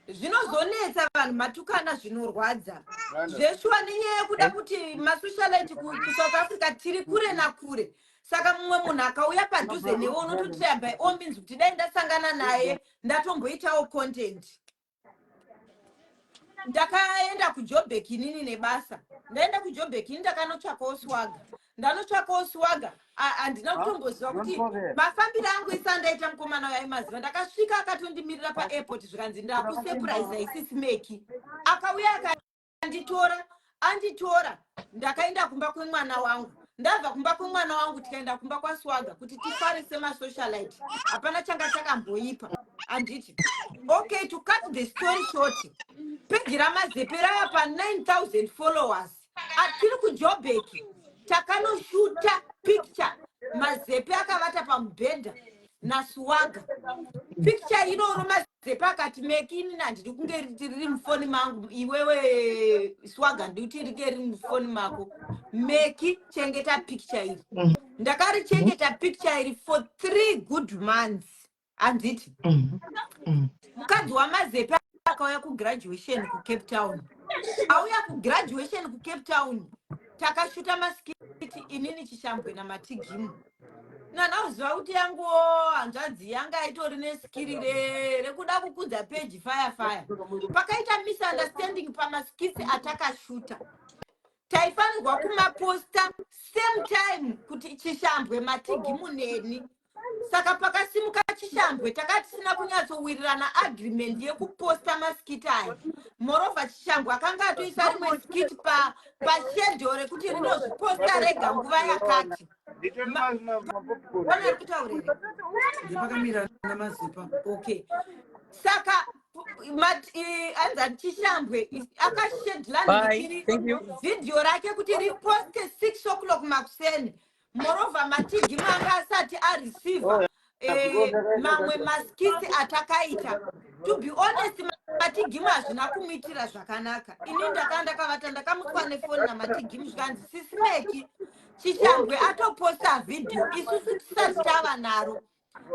Zvinozonetsa vanhu matukana zvinorwadza. Zveshua nenyaya yekuda kuti masocialite kuSouth Africa tiri kure nakure. Saka mumwe munhu akauya padhuze newe unototi by all means kuti dai ndasangana naye ndatomboitawo content. Ndakaenda kuJoburg inini nebasa. Ndaenda kuJoburg ndakanotsvakawo swaga. Ndanotsvakawo swaga handina kutomboziva kuti mafambiro angu isandaita mukomana wayaMazowe. Ndakasvika akatondimirira paairport zvikanzi ndakusurprise SIS Mecky. Akauya anditora ndakaenda kumba kwemwana wangu. Ndabva kumba kwemwana wangu tikaenda kumba kwaSwaga kuti tifare semasocialite. Hapana changa chakamboipa anditi. Okay, to cut the story short, peji raMazepe rava pa 9,000 followers. Atiri kuJoburg takanoshuta picture Mazepe akavata pamubhedha naSwaga. Picture iroro Mazepe akati Mecky ini handidi kunge riri mufoni mangu, iwewe Swaga ndikuti rike riri mufoni mako. Mecky chengeta picture iri. Ndakarichengeta picture iri for 3 good months anditi. Mukadzi waMazepe akauya kugraduation kuCape Town. Auya kugraduation kuCape Town takashuta maskiti inini Chishambwe naMatigimu. Nanauziva kuti yangu hanzvadzi yanga aitori neskiri rekuda kukudza peji fire. Pakaita misunderstanding pamaskitsi atakashuta. Taifanirwa kumaposta same time kuti Chishambwe Matigimu neni. Saka pakasimuka Chishambwe takati sina kunyatsowirirana agreement yekuposta maskiti aya. Moreover Chishambwe akanga atoisa rimwe skiti paschedule rekuti rinozviposta rega nguva yakati. Wana kutaurira Ndipakamira naMazepe. Okay. Saka anza Chishambwe akashedulana video rake kuti riposte 6 o'clock makuseni. Moreover Matigimu anga asati areceive mamwe maskiti atakaita To be honest, matigimu hazvina kumuitira zvakanaka. Ini ndakavata ndakamutswa nefoni namatigimu zvikanzi sisi Mecky chishambwe atoposta vhidhiyo isusu tisati tava naro.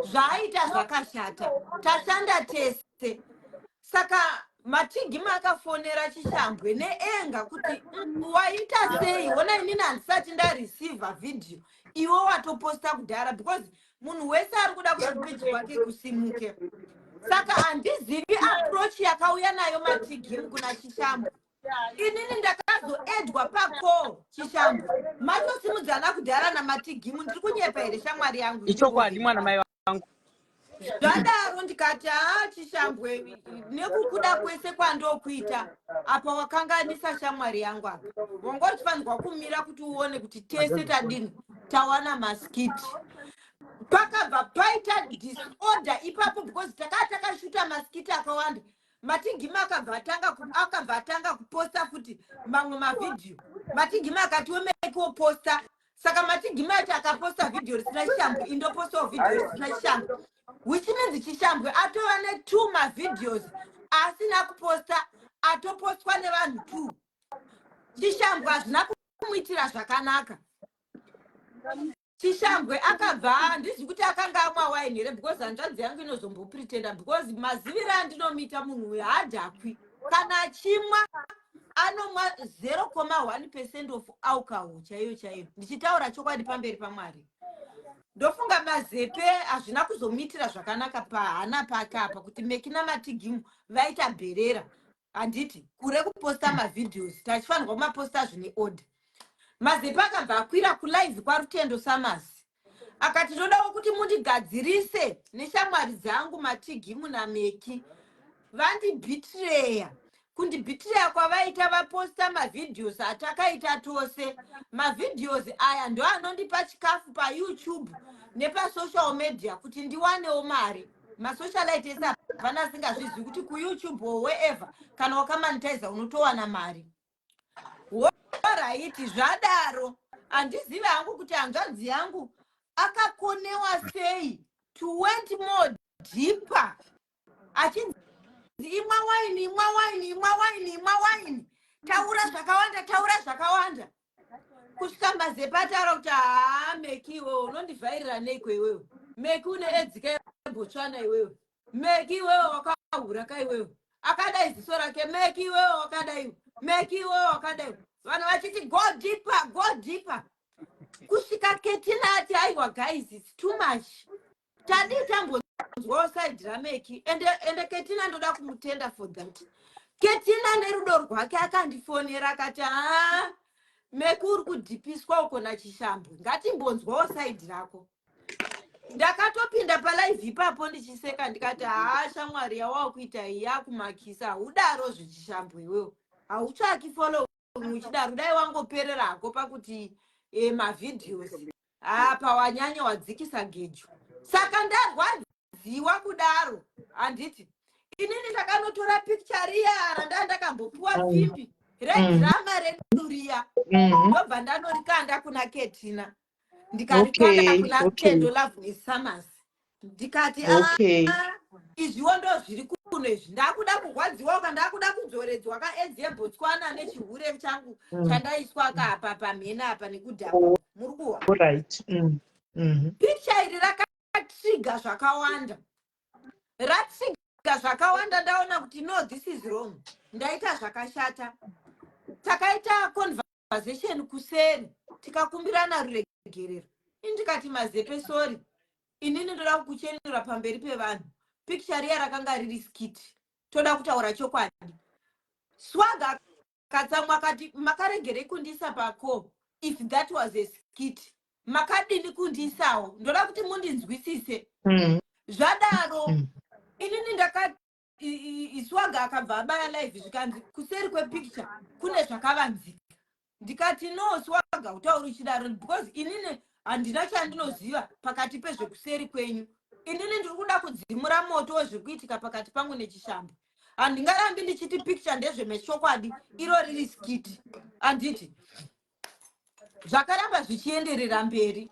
Zvaaita zvakashata. Tashanda tese. Saka matigimu akafonera chishambwe neenga kuti waita sei, wona inini handisati ndareceiva vhidhiyo. Iwo watoposta kudhara because munhu wese ari kuda kuti peji kwake kusimuke. Saka handizivi approach yakauya nayo matigimu kuna chishambwe. Inini ndakazoedwa pacall chishambwe. Matosimudzana kudhara namatigimu, ndiri kunyepa here shamwari yangu. Ichokwadi mwana mai vangu. Zvadaro ndikati chishambwe nekukuda kwese kwandokuita apa wakanganisa shamwari yangu apa. Wangotifanirwa kumira kuti uone kuti tese tadini tawana maskiti. Pakabva paita disorder ipapo because takashuta maskiti akawanda. Matigimu akabva atanga kuposta futi mamwe mavhidhiyo. Matigimu akati Mecky woposta. Saka matigimu ati akaposta vhidhiyo risina chishambwe indopostawo vhidhiyo risina chishambwe. Which means chishambwe atova ne2 mavhidhios asina kuposta atopostwa nevanhu 2. Chishambwe hazvina kumuitira zvakanaka. Chishambwe akabva handizi kuti akanga amwa waini here because hanzvadzi yangu inozombopretenda because maziviro andinomita munhu uyu haadhakwi. Kana achimwa anomwa 0.1% of alcohol chaiyo. Ndichitaura chokwadi pamberi paMwari. Ndofunga mazepe hazvina kuzomuitira zvakanaka pahana pake apa kuti Mecky namatigimu vaita bherera. Handiti kure kuposta mavhidhios tachifanirwa kumaposta zvine order. Mazepe akabva akwira kulive kwaRutendo Samasi. Akati ndodawo kuti mundigadzirise neshamwari dzangu matigimu naMecky. Vandibitreya. Kundibitreya kwavaita vaposta mavhidhios atakaita tose. Mavhidhios aya ndo anondipa chikafu paYouTube nepasocial media kuti ndiwanewo mari. Masocialite ese hapana singazvizivi kuti kuYouTube or wherever kana wakamonetiza unotowana mari. Alright, zvadaro. Handizivi hangu kuti hanzvadzi yangu akakonewa sei to went more deeper. Achinzi imwa waini. Taura zvakawanda. Kusvika mazepe ataura kuti Mecky iwewe unondivhairira neiko iwewe. Mecky une edzika yebotswana iwewe. Mecky iwewe wakahura ka iwewe. Akadai ziso rake Mecky iwewe wakadai. Mecky iwewe wakadai. Vanhu vachiti go deeper. Kusvika Kettina ati aiwa guys it's too much. Tadi tambonzwawo side raMecky ende Kettina ndoda kumutenda for that. Kettina nerudo rwake akandifonera akati Mecky uri kudhipiswa uko nachishambwe. Ngatimbonzwawo side rako. Ndakatopinda palive ipapo ndichiseka ndikati shamwari yawakuita yakumakisa udaro zvechishambwe iwewe. Hautsvaki follow uchidaro dai wangopererako pakuti mavhidhios apa wanyanya wadzikisa gejo. Saka ndarwadziwa kudaro. Handiti inini ndakanotora picture riya ndakambopiwa pfimbi redrama redu riya. Ndobva ndanorikanda kuna Kettina ndikarikanda kuna Rutendo Samasi. Ndikati izviwo ndo zviri kuno izvi. Ndakuda kurwadziwa kana ndakuda kudzoredzwa kaedzi Botswana nechihure changu chandaiswa apa pamhena apa nekudhakwa. Muri kuwa? Alright. Picture iri rakatrigger zvakawanda. Ratrigger zvakawanda ndaona kuti no this is wrong. Ndaita zvakashata. Takaita conversation kuseri tikakumbirana ruregerero. Ndikati mazepe sorry. Inini ndoda kukuchenura pamberi pevanhu. Picture riya rakanga riri skiti. Toda kutaura chokwadi. Swaga katsamwa akati makaregere kundisa pako. If that was a skit. Makadini kundisawo. Ndoda kuti mundinzwisise. Zvadaro. Inini ndakati Swaga akabva abaya live zvikanzi kuseri kwepicture kune zvakavanzika. Ndikati no Swaga utauri chidaro because inini handina chandinoziva pakati pezvekuseri kwenyu. Inini ndiri kuda kudzimura moto wezvikuitika pakati pangu nechishambwe. Handingarambi ndichiti picture ndezvemechokwadi iro riri skiti. Handiti zvakaramba zvichienderera mberi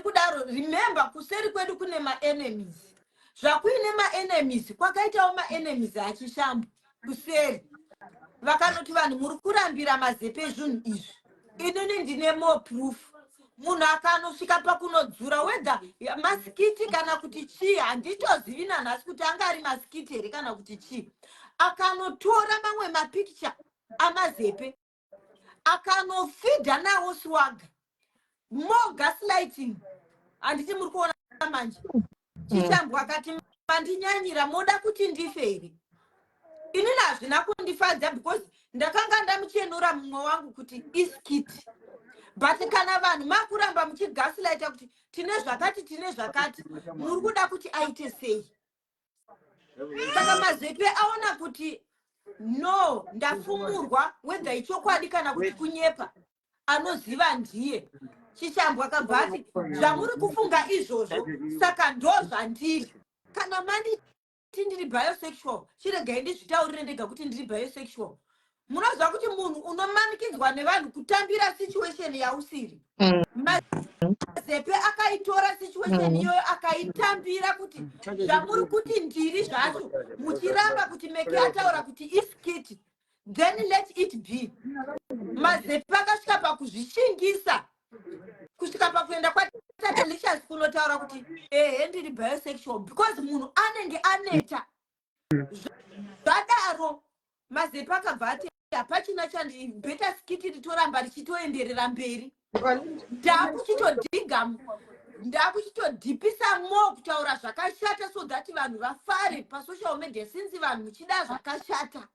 kudaro. Remember kuseri kwedu kune maenemies. zvakuine maenemies kwakaitawo maenemies achishambo kuseri vakanoti vanhu muri kurambira mazepe zvinhu izvi inini ndine more proof munhu akanosvika pakunodzura wega masikiti kana kuti chii handitozivi nanhasi kuti anga ari masikiti here kana kuti chii akanotora mamwe mapicture amazepe akanofidha nawo swaga more gaslighting handiti muri kuona manje chichambo akati mandinyanyira moda kuti ndife here inini hazvina kundifadza because ndakanga ndamuchenura mumwe wangu kuti iskiti but kana vanhu makuramba muchigaslighta kuti tine zvakati muri kuda kuti aite sei saka mazepe aona kuti no ndafumurwa wega ichokwadi kana kuti kunyepa anoziva ndiye chichambo akabva ati zvamuri kufunga izvozvo saka ndo zvandiri kana manditi ndiri biosexual chiregai ndizvitaurire ndega kuti ndiri biosexual munoziva kuti munhu unomanikidzwa nevanhu kutambira situation yausiri mazepe akaitora situation iyoyo akaitambira kuti zvamuri kuti ndiri zvacho muchiramba kuti Mecky ataura kuti iskiti then let it be mazepe akasvika pakuzvishingisa kusvika pakuenda kwatatelicious kunotaura kuti ehe ndiri biosexual because munhu anenge aneta zvadaro mazepe akabva ati hapachina beta skiti ritoramba richitoenderera mberi ndakuchitodhipisa mo kutaura zvakashata so that vanhu vafare pasocial media since vanhu muchida zvakashata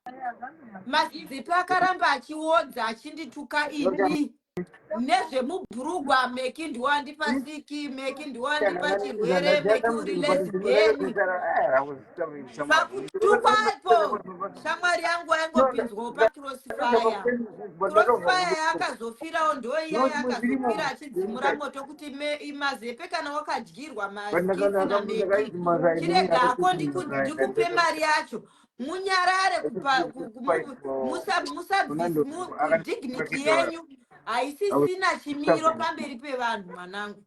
mazepe akaramba achiodza achindituka ini nezvemubhurugwa Mecky ndiwandipa siki Mecky ndiwandipa chirwere Mecky uri lesbian pakutukwapo shamwari yangu aingopinzwawo pacrossfire yakazofirawo ndoiya yakazofira achidzimura moto kuti mazepe kana wakadyirwa maskisi naMecky chirega hako ndikupe mari yacho munyarare dignity yenyu haisisina chimiro pamberi pevanhu mwanangu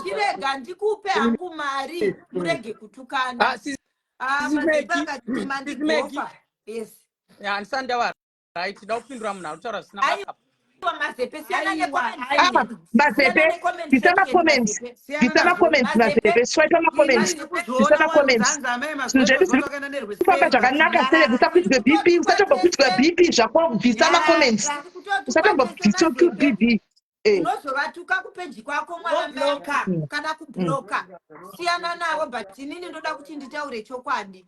chirega ndikupe hangu mari murege kutukana mazepe akati mandigofa yes handisandawa right tida kupindura munhu arutaura zvisina basa mazepe mazepe ndisema comments mazepe swipe macomments ndisema comments zvekufamba zvakanaka sele usakwidwe bp usatombokwidzwa bp zvako bvisa macomments usatombobvisa bp unozovatuka kupeji kwako mwanameka kana kubloka siyana navo but inini ndoda kuti nditaure chokwadi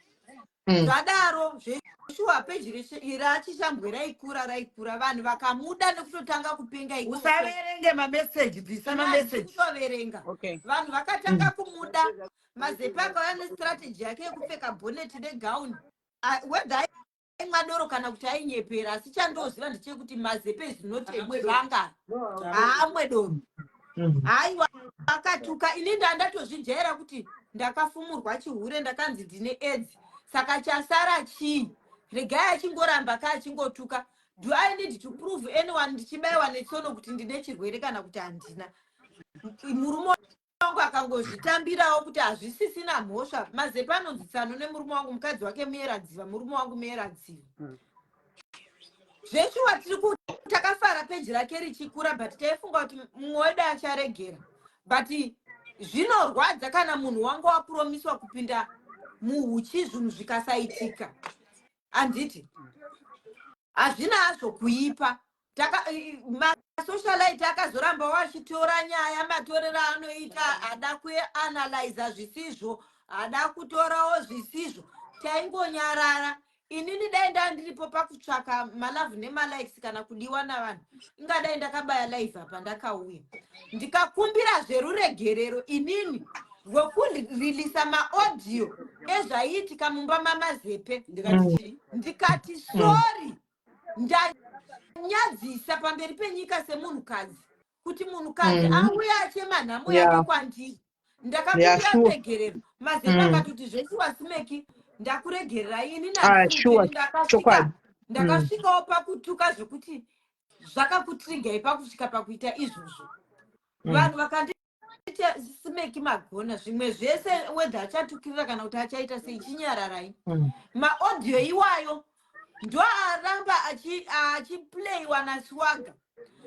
zvadaro zveshuwa peji irachishambwe raikura vanhu vakamuda nekutotanga kupenga usaverenge mameseji bvisa mameseji kutoverenga vanhu vakatanga kumuda mazepe akauya nestrategy yake yekupfeka bhoneti negauni wega mwadoro kana kuti ainyepera asi chandoziva ndechekuti mazepe zinotemwe vanga haamwe doro haiwa akatuka ini ndatozvijaira kuti ndakafumurwa chihure ndakanzi ndine AIDS saka chasara chii regai achingoramba kaachingotuka do I need to prove anyone ndichibayiwa netsono kuti ndine chirwere kana kuti handina murume wangu akangozvitambirawo kuti hazvisisina mhosva mazepe anonzi tsano nemurume wangu mukadzi wake muyeradziva murume wangu muyeradziva zveshuwa takafara peji rake richikura but taifunga kuti mumwe wedu acharegera but zvinorwadza kana munhu wangu wapuromiswa kupinda muhuchi zvinhu zvikasaitika handiti hazvina hazvo kuipa masocialite akazoramba wachitora nyaya matorero anoita hada kuanalyza zvisizvo hada kutorawo zvisizvo taingonyarara inini dai ndandiripo pakutsvaka malove nemalikes kana kudiwa navanhu ingadai ndakabaya live apa ndakauya ndikakumbira zveruregerero inini rwekurilisa maaudio ezvaiitika mumba mamazepe ndikati sori ndanyadzisa pamberi penyika semunhukadzi kuti munhukadzi auya achema nhamo yake kwandiri ndakakumbira ruregerero mazepe akatoti zveshuwa Mecky ndakuregerera ini ndakasvikawo pakutuka zvokuti zvakakutrigai pakusvika pakuita izvozvo vanhu Mecky magona zvimwe zvese whether achatukirira kana kuti achaita sei chinyararai. Maaudio iwayo ndo aramba achiplayiwa naSwaga.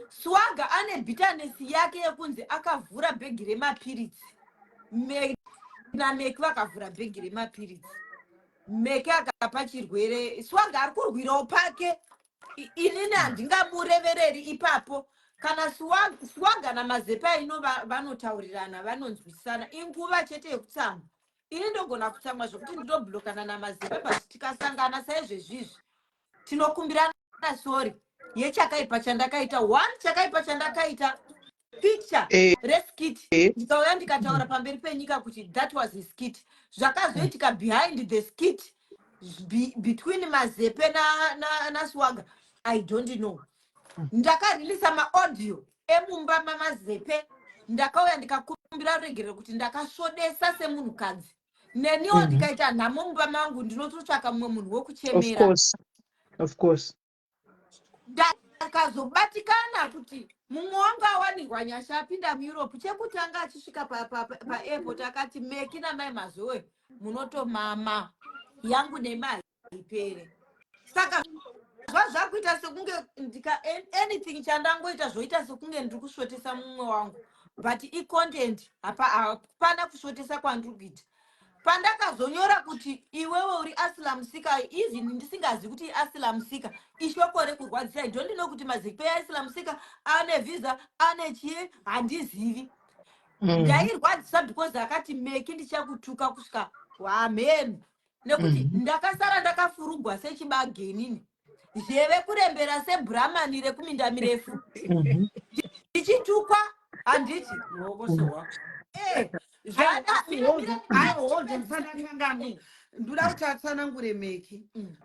Swaga ane bitterness yake yekunzi akavhura bhegi remapiritsi. Mecky vakavhura bhegi remapiritsi. Mecky akapa chirwere. Swaga ari kurwirawo pake. Inini handingamurevereri ipapo. Kana Swaga naMazowe ino vanotaurirana vanonzwisana inguva chete yekutsamwa. Ini ndogona kutsamwa zvokuti ndinoblokana naMazowe basi tikasangana saizvezvizvi tinokumbirana sori yechakaipa chandakaita. One chakaipa chandakaita picture reskit ndikauya ndikataura pamberi penyika kuti that was a skit. Zvakazoitika behind the skit between Mazowe naSwaga I don't know. Ndakarilisa maaudio emumba maMazowe ndakauya ndikakumbira regere kuti ndakasvodesa semunhukadzi. Neniwo ndikaita nhamo mumba mangu ndinototsvaka mumwe munhu wekuchemera. Of course. Ndakazobatikana kuti mumwe wangu awanirwa nyasha apinda muEurope. Chekutanga achisvika paairport akati Mecky naMai Mazowe munotomama yangu nemai ipere. Saka zvakuita sekunge anything chandangoita zvoita sekunge ndiri kusvotesa mumwe wangu but icontent hapana kusvotesa kwandiri kuita. Pandakazonyora kuti iwewe uri asilamusika even ndisingazivi kuti asilamusika ishoko rekurwadzisa I don't know kuti Mazowe asilamusika ane visa ane chii handizivi. Ndairwadzisa because akati Mecky ndichakutuka kusvika amen nekuti ndakasara ndakafurugwa sechibagenini. Zheve kurembera sebramani rekuminda mirefu. Ndichitukwa handiti novosowa. Ndoda kuti atsanangure Mecky.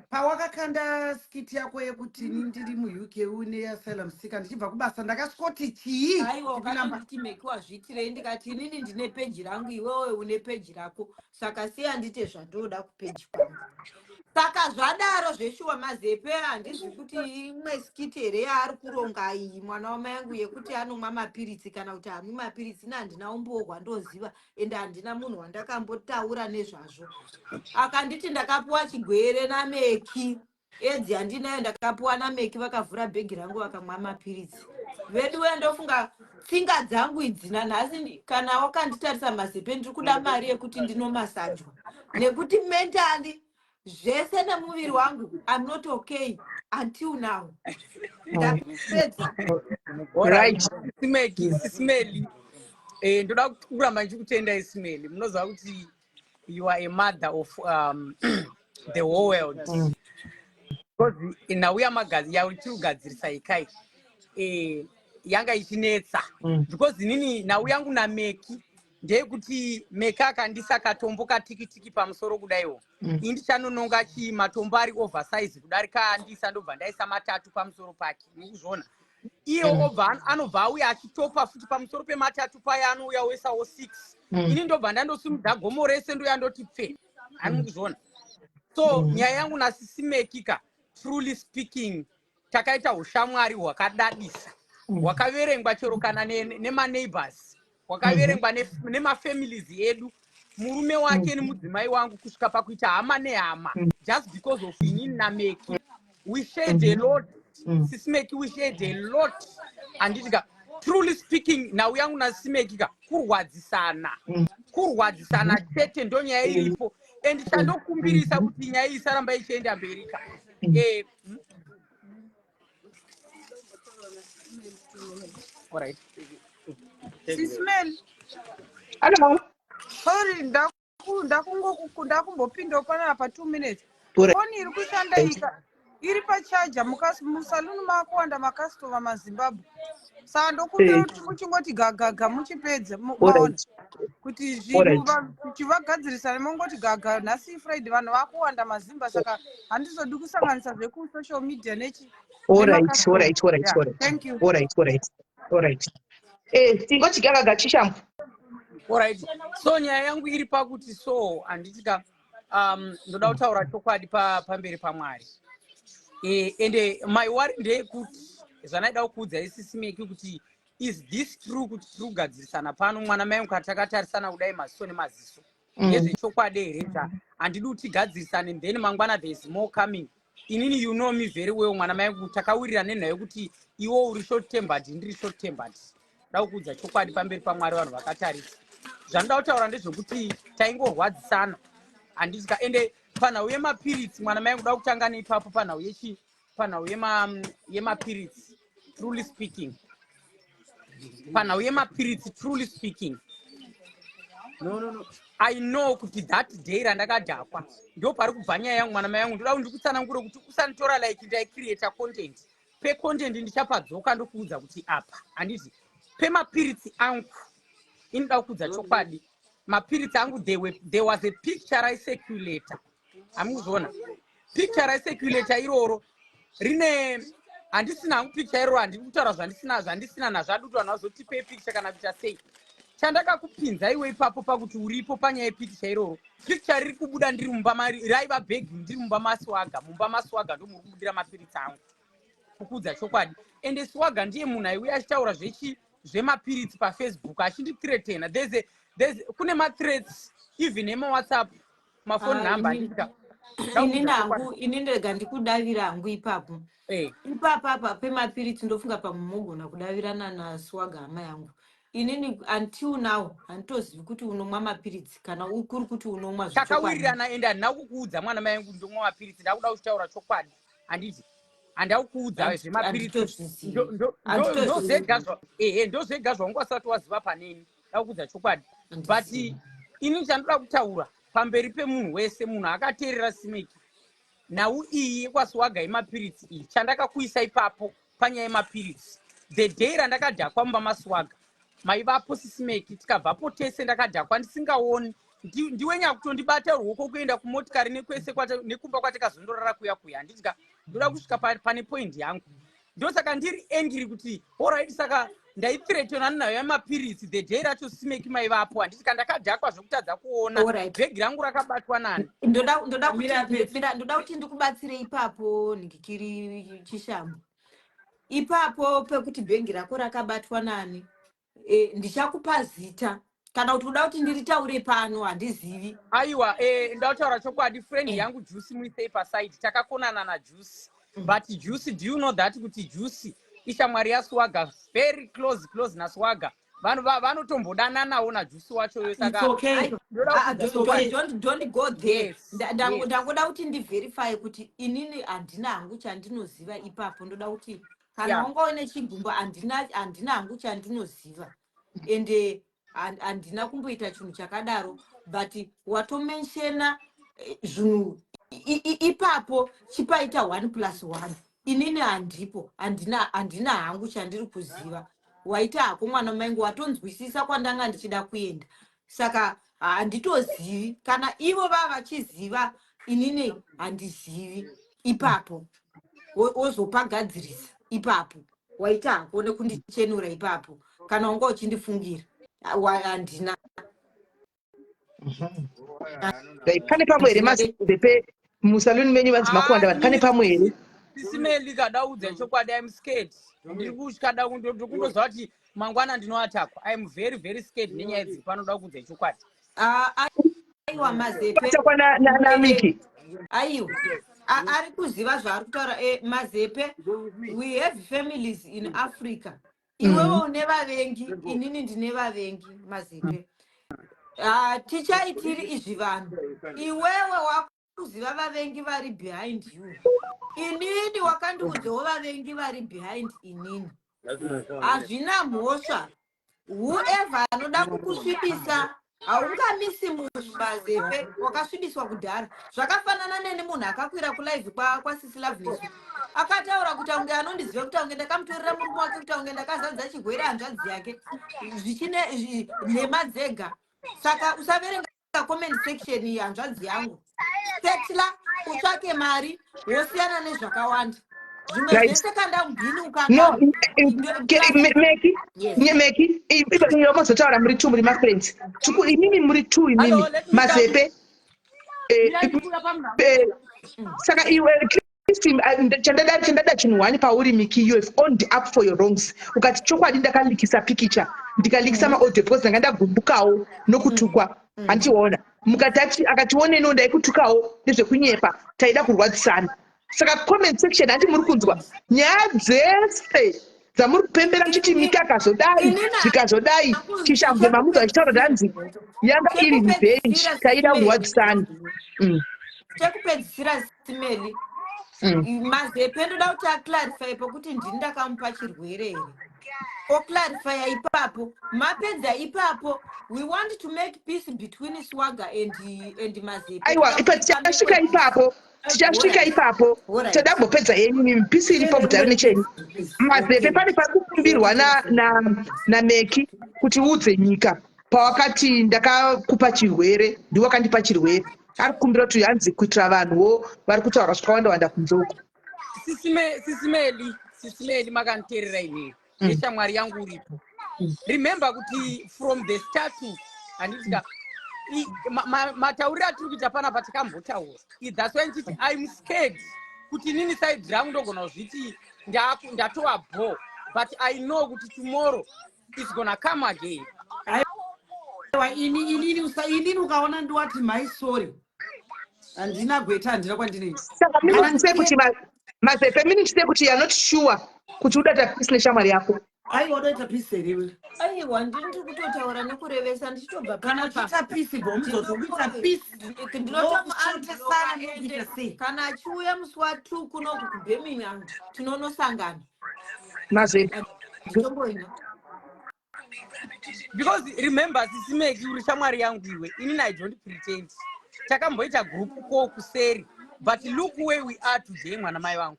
Pawakakanda skiti yako yekuti ndiri muUK une asylum seeker ndichibva kubasa ndakasvoti chii? Aiwa wakati Mecky wazviitirei ndikati inini ndine peji rangu iwewe une peji rako. Saka siya ndite zvandoda kupeji kwangu. Saka zvadaro zveshuwa Mazowe handizvi kuti imwe skiti here yaari kuronga iyi mwana wamai yangu yekuti anomwa mapiritsi kana kuti hamwi mapiritsi handina umbohwa ndoziva ende handina munhu wandakambotaura nezvazvo. Akanditi ndakapuwa chigwere naMecky edzi handinayo ndakapuwa naMecky vakavhura bhegi rangu vakamwa mapiritsi. Vedu ndofunga tsinga dzangu idzi nanhasi kana wakanditarisa Mazowe ndiri kuda mari yekuti ndinomasajwa nekuti mentally zvese nemuviri wangu I'm not okay until now. Right. Sismeli. Ndoda kuramba ndichikutenda Sismeli. Munoziva kuti you are a mother of the whole world. Because inauya magazi yauri tirugadzirisa ikai. Yanga ichinetsa. Because inini nau yangu naMecky ndeyekuti Mecky akandisa katombo katikitiki pamusoro kudaiwo. Indi chanononga matombo ari oversize kudarika andisa ndobva ndaisa matatu pamusoro pake. Mukuzviona. Iyo obva anobva auya achitopa futi pamusoro pematatu paya anouya oisawo 6. Ini ndobva ndandosumudza gomo rese ndoya ndoti pfe. Ari mukuzviona. So nyaya yangu naSis Mecky truly speaking takaita ushamwari hwakadadisa. Hwakaverengwa chero kana nemaneighbors. Wakaverengwa nemafamilies edu. Murume wake nemudzimai wangu kusvika pakuita hama nehama just because of inini naMecky. We shared a lot. Sis Mecky we shared a lot. Anditika truly speaking nau yangu naSis Mecky kurwadzisana chete ndo nyaya iripo and chandokumbirisa kuti nyaya isaramba ichienda mberi. Alright. Sis Melly. Hello. Sorry, ndakumbopinda panapa pa 2 minutes. Foni iri kushandaika iri pachaja musaluni makowanda makastoma maZimbabwe. Saka ndokumbira kuti muchingoti gagaga muchipedza maona kuti chivagadzirisane mongoti gaga nhasi Friday vanhu vakuwanda mazimba saka handizodi kusanganisa zveku social media nechi. All right. Thank you. All right. Tingoti gaga chishambu. Alright. So nyaya yangu iri pakuti so anditika ndoda kutaura chokwadi pamberi paMwari. Ende my worry ndeyekuti zvanaida kuudza Sis Mecky kuti is this true kuti tiri kugadzirisana pano mwana mai takatarisana kudai maziso nemaziso ndezvechokwadi here handidi kuti tigadzirisane then mangwana there is more coming inini you know me very well mwana mai takawirira nenhau yekuti iwo uri short tempered ndiri short tempered da kuudza chokwadi pamberi pamwari vanhu vakatarisa zvandoda kutaura ndezvekuti taingorwadzisana handisika ende panhau yemapiritsi mwana mai kuda kutanga neipapo panhau yemapiritsi truly speaking panhau yemapiritsi truly speaking no I know kuti that day randakadhakwa ndo pari kubva nyaya yangu mwana mai yangu ndoda kuti ndikutsanangure kuti usanditora like ndaicreata content pecontent ndichapadzoka ndokuudza kuti apa handiti pemapiritsi angu inoda kuudza chokwadi mapiritsi angu there was a picture raicirculator hamuzviona picture raicirculator iroro rine handisina hangu picture iroro handiri kutaura zvandisina nazvo adutwa nazotipei picture kana kuita sei chandakakupinza iwe ipapo pakuti uripo panyaya yepicture iroro picture riri kubuda ndiri mumba raiva bhegi ndiri mumba maswaga ndo muri kubudira mapiritsi angu kukuudza chokwadi ende swaga ndiye munhu aiuya achitaura zvemapiritsi pafacebook achindithreatena kune mathreats even nemawhatsapp mafoni number ini ndega ndikudavira hangu ipapo ipapapa pemapiritsi ndofunga pamugona kudavirana naswaga hama yangu inini until now handitozivi kuti unomwa mapiritsi kana kuri kuti unomwa takawirirana ende handina kukuudza mwana mai yangu ndomwa mapiritsi ndakuda kuchitaura chokwadi handiti handakukuudza zvemapiritsi ndozvega zvaungosati waziva paneni ndakukuudza chokwadi but ini chandoda kutaura pamberi pemunhu wese munhu akateerera simeki nhau iyi yekwaswaga yemapiritsi iyi chandakakuisa ipapo panyaya yemapiritsi the day randakadhakwa mumba maswaga maivapo sisimeki tikabvapo tese ndakadhakwa ndisingaoni ndiwe nyakutondibata ruoko kuenda kumotikari nekwese nekumba kwatakazondorara kuya handitika ndoda kusvika pane point yangu ndosaka ndiri angry kuti alright saka ndaithreatona nayo yamapiritsi the day racho simeki maivapo handitika ndakadhakwa zvokutadza kuona bhegi rangu rakabatwa nani ndoda kuti ndikubatsire ipapo ndikiri chishambo ipapo pekuti bhegi rako rakabatwa nani ndichakupa zita kana kuti uda kuti ndiritaure pano handizivi aiwa ndataura chokwadi friend yangu Juice muisei paside takakonana naJuice but Juice do you know that kuti Juice ishamwari yaSwaga very close naSwaga vanhu vanotombodana nawo naJuice wacho saka don't go there ndangoda kuti ndiverify kuti inini handina hangu chandinoziva ipapo ndoda kuti kana ungaone chigumbo handina hangu chandinoziva ende handina kumboita chinhu chakadaro but watomenshena zvinhu ipapo chipaita 1+1 inini handipo handina hangu chandiri kuziva waita hako mwana maingu watonzwisisa kwandanga ndichida kuenda saka handitozivi kana ivo vava vachiziva inini handizivi ipapo wozopagadzirisa ipapo waita hako nekundichenura ipapo kana unga uchindifungira handina pane pamwe here mazepe musaluni menyu vanzi makuwanda vanhu pane pamwe here sisimeli kadaudza chokwadi I'm scared ndiri kutyada ndokundozva kuti mangwana ndinoatakwa I'm very very scared nenyaya idzi panoda kuudza chokwadi aiwa mazepe na Mecky aiwa ari kuziva zvaari kutaura mazepe we have families in Africa iwewe une vavengi inini ndine vavengi mazepe tichaitiri izvi vanhu iwewe wakuziva vavengi vari behind you inini wakandiudzawo vavengi vari behind inini hazvina mhosva whoever anoda kukusvibisa haungamisi munhu mazepe wakasvibiswa kudhara zvakafanana neni munhu akakwira kulive kwaSisi Loveness akataura kuti aunge anondiziva kuti aunge ndakamutorera murume wake kuti aunge ndakazadza chigwere hanzvadzi yake zvichine nhema dzega saka usaverenga comment section yehanzvadzi yangu setla utsvake mari wosiyana nezvakawanda zvimwe zvese kanda mubhini Mecky inomozotaura muri 2 muri mafriends imimi muri 2 imimi mazepe saka iwe chandada chinhu pauri Mecky, you have owned up for your wrongs. Ukati chokwadi ndakalikisa pikicha, ndikalikisa maaudio because ndanga ndagumbukawo nokutukwa. Antiona. Mukati akatione ndaikutukawo nezvekunyepa, taida kurwadzisana. Saka comment section muri kunzwa nyaya dzese dzamuri kupembera muchiti Mecky akazodai zvikazodai chishambwe mamuzi achitaura dhanzi yanga iri revenge taida kurwadzisana. Chekupedzisira SIS Mazepe ndoda kuti aclarify pokuti ndini ndakamupa chirwere here. Oclarify ipapo, mapedza ipapo. We want to make peace between Swagger and Mazepe. Aiwa, tichasvika ipapo. Tadambopedza yenyu peace iripo kudhari necheni. Mazepe pane parikukumbirwa na Mecky kuti udze nyika. Pawakati ndakakupa chirwere, ndiwe wakandipa chirwere. Ari kukumbira kuti hanzi kuitira vanhuwo vari kutaura zvakawanda kunzoko. Sisimeli makanteerera inini. Neshamwari yangu uripo. Remember kuti from the start anditika matauriro atiri kuita panapa takambotaura. That's why nditi I'm scared kuti nini side rangu ndogona kuzviti ndatova bore, but I know kuti tomorrow it's gonna come again. Inini ukaona ndiwati my sorry. Andina gweta andina kwandinei. Saka mimi ndise kuti Mazepe mimi ndise kuti you're not sure kuti udata peace neshamwari yako. Aiwa unoita peace here. Aiwa ndiri kutotaura nekurevesa ndichitobva kana kuita peace bomuzotokuita peace ndinotomuandersana kana achiuya musi wa2 kunoku kuBirmingham tinonosangana Mazepe. Because remember Sisimeki uri shamwari yangu iwe. Inini I don't pretend. Takamboita group ko kuseri. But look where we are today mwana mai wangu.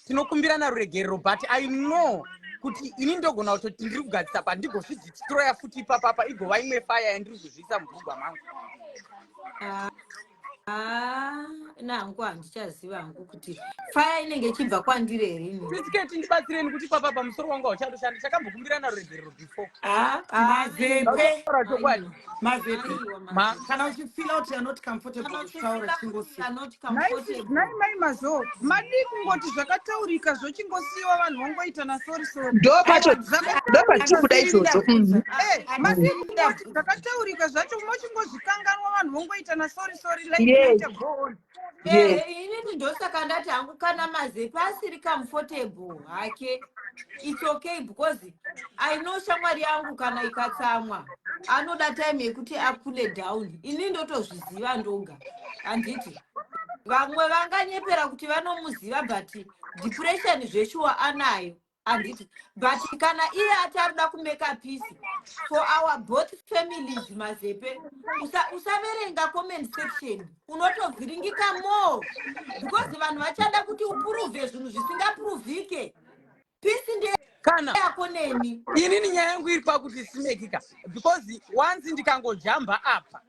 Tinokumbirana ruregerero but I know kuti ini ndogona kutoti ndiri kugadzisa pandigozvidestroya futi ipapapa igova imwe fire yandiri kuzviisa mubhugwa mangu. Nangu handichaziva hangu kuti fire inenge ichibva kwandiri here ini. Tisiketi ndibatsireni kuti papa pamusoro wangu hauchadoshanda. Takambokumbirana ruregerero before. Mazepe. Kana uchifila kuti you're not comfortable kutaura chingosiwa. Mai Mazowe, madi kungoti zvakataurika zvochingosiyiwa vanhu vangoita naSorry. Ndopacho kuda izvozvo. Madi kungoti zvakataurika zvacho mochingozvikanganwa vanhu vangoita naSorry like go on. Inini ndosaka ndati hangu kana Mazepe asiri comfortable hake it's okay because I know shamwari yangu kana ikatsamwa anoda time yekuti akule down. Ini ndotozviziva ndoga. Anditi vamwe vanganyepera kuti vanomuziva but depression zveshuwa anayo. Anditi but kana iye ataruda kumeka peace for our both families Mazepe usaverenga comment section unotovhiringika more because vanhu vachada kuti uprove zvinhu zvisingaprovike. Peace ndiye kana yako neni. Inini nyaya yangu iri pakuti Simekika because once ndikangojamba apa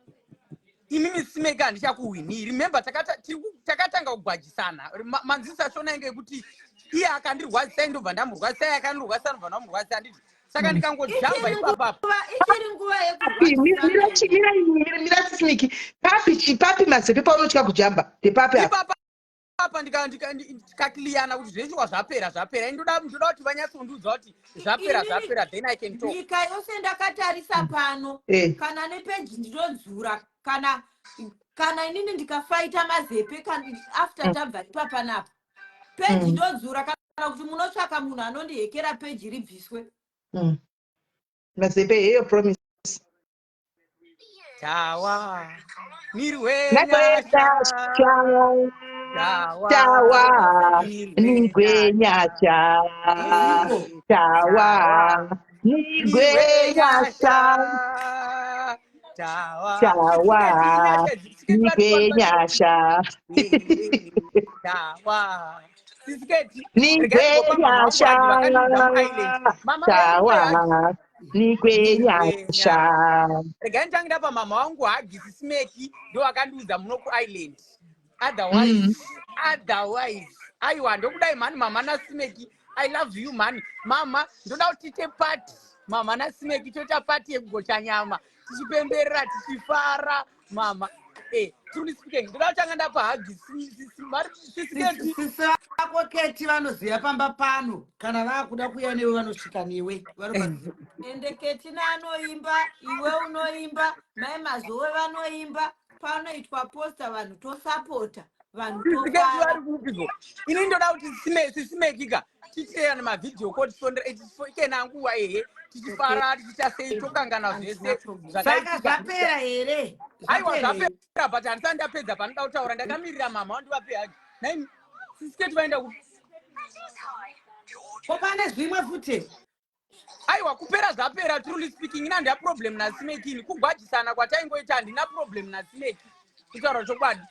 inini Simeki handichakuwini. Remember takatanga kugwajisana. Manzisi ashona inge kuti iye akandirwadzisa ndobva ndamurwadzisa, iye akandirwadzisa ndobva ndamurwadzisa. Handiti saka ndikangojamba ipapapa. Ichiri nguva yekurwadzisana. Mira Simeki. Papi Mazepe paunotya kujamba. Papi apa. Apa ndikakiliyana kuti zveshuwa zvapera. Ndoda kuti vanyatsondiudza kuti zvapera then I can talk. Nyika yose ndakatarisa pano kana nepeji ndinodzura kana inini ndikafaita Mazepe after tabva ipapa napa peji ndodzura kana kuti munotsvaka munhu anondihekera peji ribviswe. Mazepe heyo promise. Tawa nirwe Tawa nigwenyasha. Tawa nigwenyasha. Tawa nigwenyasha. Tawa nigwenyasha. Tawa nigwenyasha. Regai nditangira pamama wangu hagisi Simeki ndo akandiudza muno kuisland. Otherwise aiwa ndokudai mani mama naSimeki I love you mani mama ndoda kuti tiite party mama naSimeki toita party yekugocha nyama tichipemberera tichifara mama truly speaking ndoda kutanga ndapa hagi sisi vako Keti vanoziva pamba pano kana vakuda kuuya newe vanosvika newe ende Kettina anoimba, iwe unoimba, Mai Mazowe vanoimba, panoitwa posta vanhu tosapota, vanhu tofara. vari kupiko ini ndoda kuti sisimekika tichiteya nemavidhio call tichikena nguva ehe tichifara tichiita sei tokangana zvese saka zvapera here aiwa zvapera but handisati ndapedza panoda kutaura ndakamirira mama wandivape hagi naini sisiketi vaenda pane zvimwe futi aiwa kupera zvapera truly speaking ina ndia problem nasimekini kugwajisana kwataingoita handina problem nasimeki kutaura chokwadi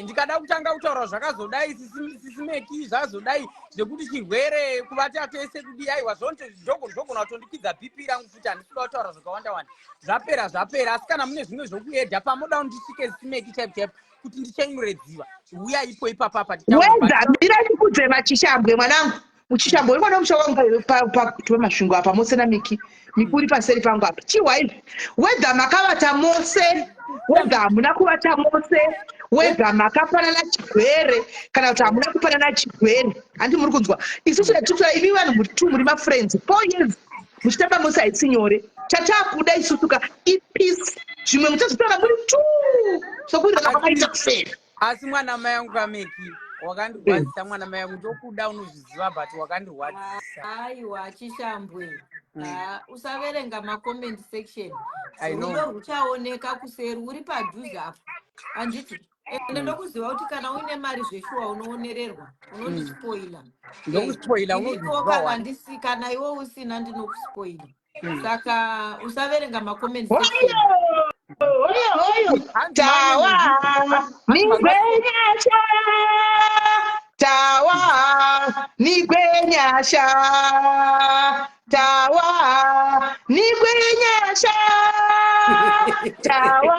ndikada kutanga kutaura zvakazodai sisimeki zvazodai zvekuti chirwere kuvata tese kudi aiwa zvogona kutondikidza bp rangu futi handisida kutaura zvakawanda zvapera asi kana mune zvimwe zvokuedha pamoda ndisvike sisimeki type kuti ndichainyoredziwa uya ipo ipapapa wedzamira ndikudze machishambwe mwanangu muchishambwe uri kuona musha wangu pakutwe masvingo apa mose namiki uri paseri pangu apa chiwaizvi wedza makavata mose wedza hamuna kuvata mose wedza makapanana chigwere kana kuti hamuna kupanana chigwere handi muri kunzwa isusu yatitora imi vanhu muri mafriends 4 years muchitamba mose haitsi nyore chatakuda isusuka ipeace zvimwe muchazotaura muri tu sokuti rakaita kuseri asi mwana mai angu kameki wakandirwadzisa mwana mai angu ndokuda unozviziva but wakandirwadzisa aiwa chishambwe usaverenga macomment section rudo ruchaoneka kuseri uri padhuze apo handiti ende ndokuziva kuti kana uine mari zveshuwa unoonererwa unondispoila kana iwe usina ndinokuspoila saka usaverenga macomment section tawa nigwenyasha tawa nigwenyasha tawa nigwenyasha tawa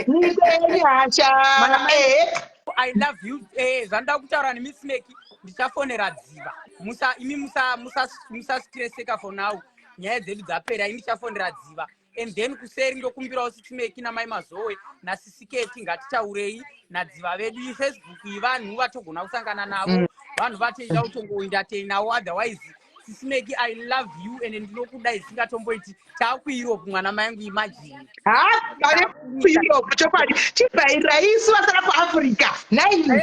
nigwenyasha I love you zvanda kutaura neMiss Mecky ndichafonera dziva imi musastreseka for now nyaya dzedu dzapera ini ndichafonera dziva and then kuseri ndokumbirawo sisimeki naMai Mazowe nasisiketi ngatitaurei nadziva vedu ifacebook ivanhu vatogona kusangana navo vanhu vatoita kutongoinda teinawo otherwise sisimeki I love you and ndinokudai singatomboiti takueurope mwana mayangu imagine kueurope chokwadi chibvaira isu vasara kuafrica naini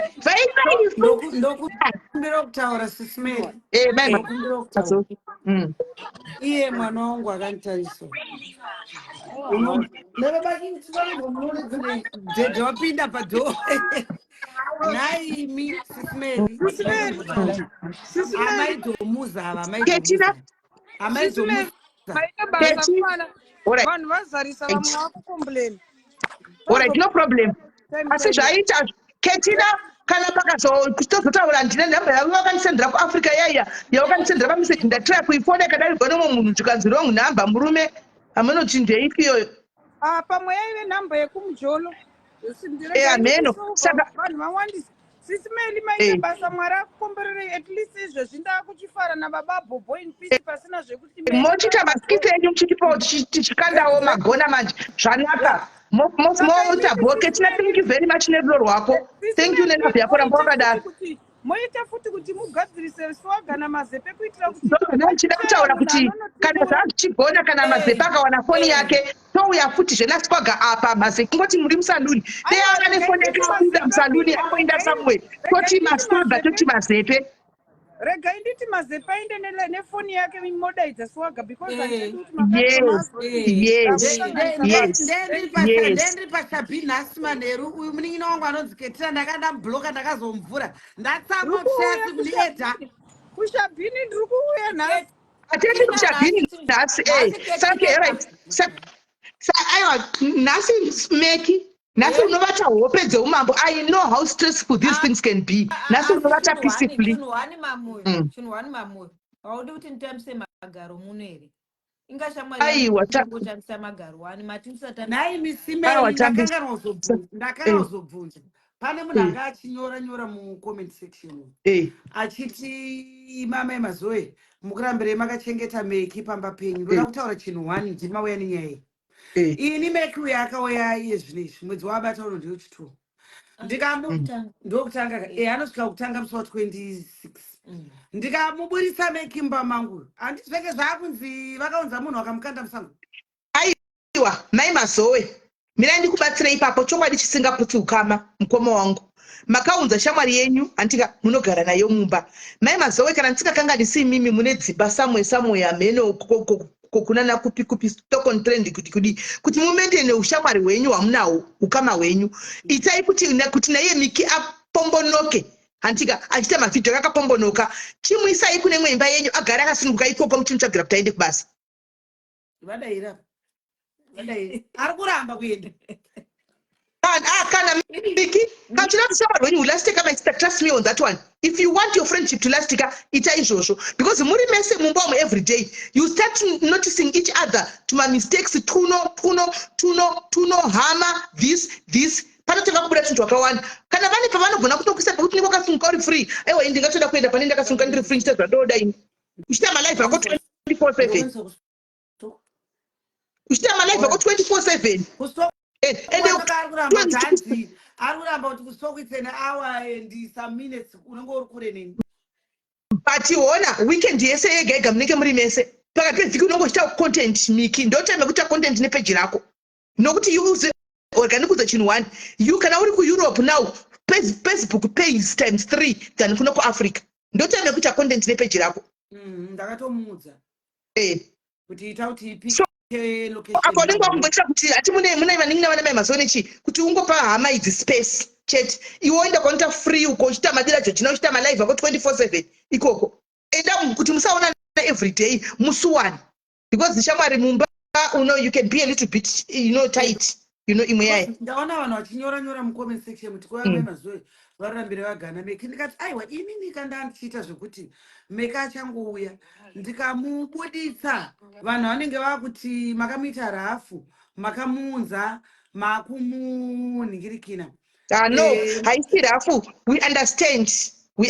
ndokumbira kutaura sisimeki iye mwana wangu akantarisa dhedhe wapinda padho naimi sisimeli amaidomuza ava amaidomuza vanhu vazarisa vamwe vakukombleni alright no problem asi zvaita Kettina kana pakazotaura ndine nhamba yavo vakandisendera kuafrica yaiya yavakandisendera pameseji ndatira kuifona kadarirwa nomwe munhu chikanzi wrong nhamba murume amunoti ndeipi iyoyo pamwe yaive nhamba yekumujolo ameno saka vanhu vawandisa sisimeli maite basa mwari akukombererei at least izvezvi ndakuchifara nababa bhobho in peace pasina zvekuti mochita masikisi enyu muchitipawo tichikandawo magona manje zvanaka motabho Kettina thank you very much nerudo rwako thank you nenhabvu yako ramba wakadaro moita futi kuti mugadzirise swaga naMazepe kuitira kuti ndichida kutaura kuti kana zvachichigona kana Mazepe akawana foni yake touya futi zvenaswaga apa Mazepe kungoti muri musaluni dei ava nefoni yake akuinda musaluni akoinda somewhere toti maswaga toti Mazepe regai nditi Mazepe ainde nefoni yake modaidza swaga because ndendiri pachabhi nhasi manheru uyu munin'ina wangu anonzi Kettina ndakada mubhuloka ndakazomuvhura ndatsamotshasi kuniedha kushabhini ndiri kuuya nhasi ateti kushabhini nhasi aiwa nhasi Mecky nhasi unovata hope dzeumambo I know how stressful these things can be nhasi unovata peacefully chinhu wani mamoyo haudi kuti nditambise magaro muno here ingashamwariotambisa magaro wani nai misimeli ndakanazobvunza pane munhu anga achinyora mucomment section achiti Mai Mazowe mukurambirei makachengeta Mecky pamba penyu ndoda kutaura chinhu 1 ndimauya nenyaya ini Mecky uyo akauya iye zvinezvi mwedzi wabata uno ndiyo chituru ndokutanga anosvika kutanga musi wa26 ndikamuburisa Mecky mumba mangu handizveke zvaakunzi vakaunza munhu wakamukanda musango. Aiwa Mai Mazowe, mina ndikubatsira ipapo chokwadi chisingaputi ukama mukoma wangu. Makaunza shamwari yenyu antika munogara nayo mumba. Mai Mazowe, kana ndisikakanganisi mimi mune dzimba samwe ameno kokunana kupi stock on trend kuti mumende neushamwari hwenyu hwamunawo ukama hwenyu. Itai kuti naye Mecky apombonoke. Antika achita mavhidhiyo akapombonoka. Chimuisai kune imwe imba yenyu agara akasununguka ikoko muchimutsvagira kuti aende kubasa. Vadaira. Ari kuramba kuenda. Kana Mecky, come to that when you last take my sister, trust me on that one. If you want your friendship to last, it's a because muri mess mumba every day. You start noticing each other to my mistakes. Tuno, hammer, this. Panoteka kubura chintu akawanda. Kana vane pavanogona kutokisa kuti niko kasunga uri free. Ewa ndingatoda kuenda panenda kasunga ndiri free chitezva doda ini. Uchita my life ako 24/7. Uchita my life ako 24/7. Aruramba kuti kusokitse hour and some minutes unenge uri kure neni. But iona weekend yese yega munenge muri mese. Pakati pevhiki unongochita content Mecky. Ndotime kuita content nepage rako. Nokuti you use organic chinhu one. You kana uri ku Europe now, Facebook pays times 3 than kuno ku Africa. Ndotime kuita content nepage rako. Ndakatomudza. Kuti ita kuti ipi according to ngokuti kuti ati mune vaningi vana Mai Mazowe chi kuti ungopa hama idzi space chat iwoenda konta free uko chita madira chino chita ma live ako 24/7 ikoko enda kuti musaona every day musuwani because shamwari mumba you can be a little bit tight imwe yayi. Ndaona vanhu vachinyora mu comment section kuti kwa Mai Mazowe varambire vagana Mecky. Ndikati aiwa ini ndikandandichiita zvekuti Mecky achangouya ndikamubuditsa vanhu vanenge vakuti makamuita rafu makamuunza makumunhingirikina. No, haisi rafu. We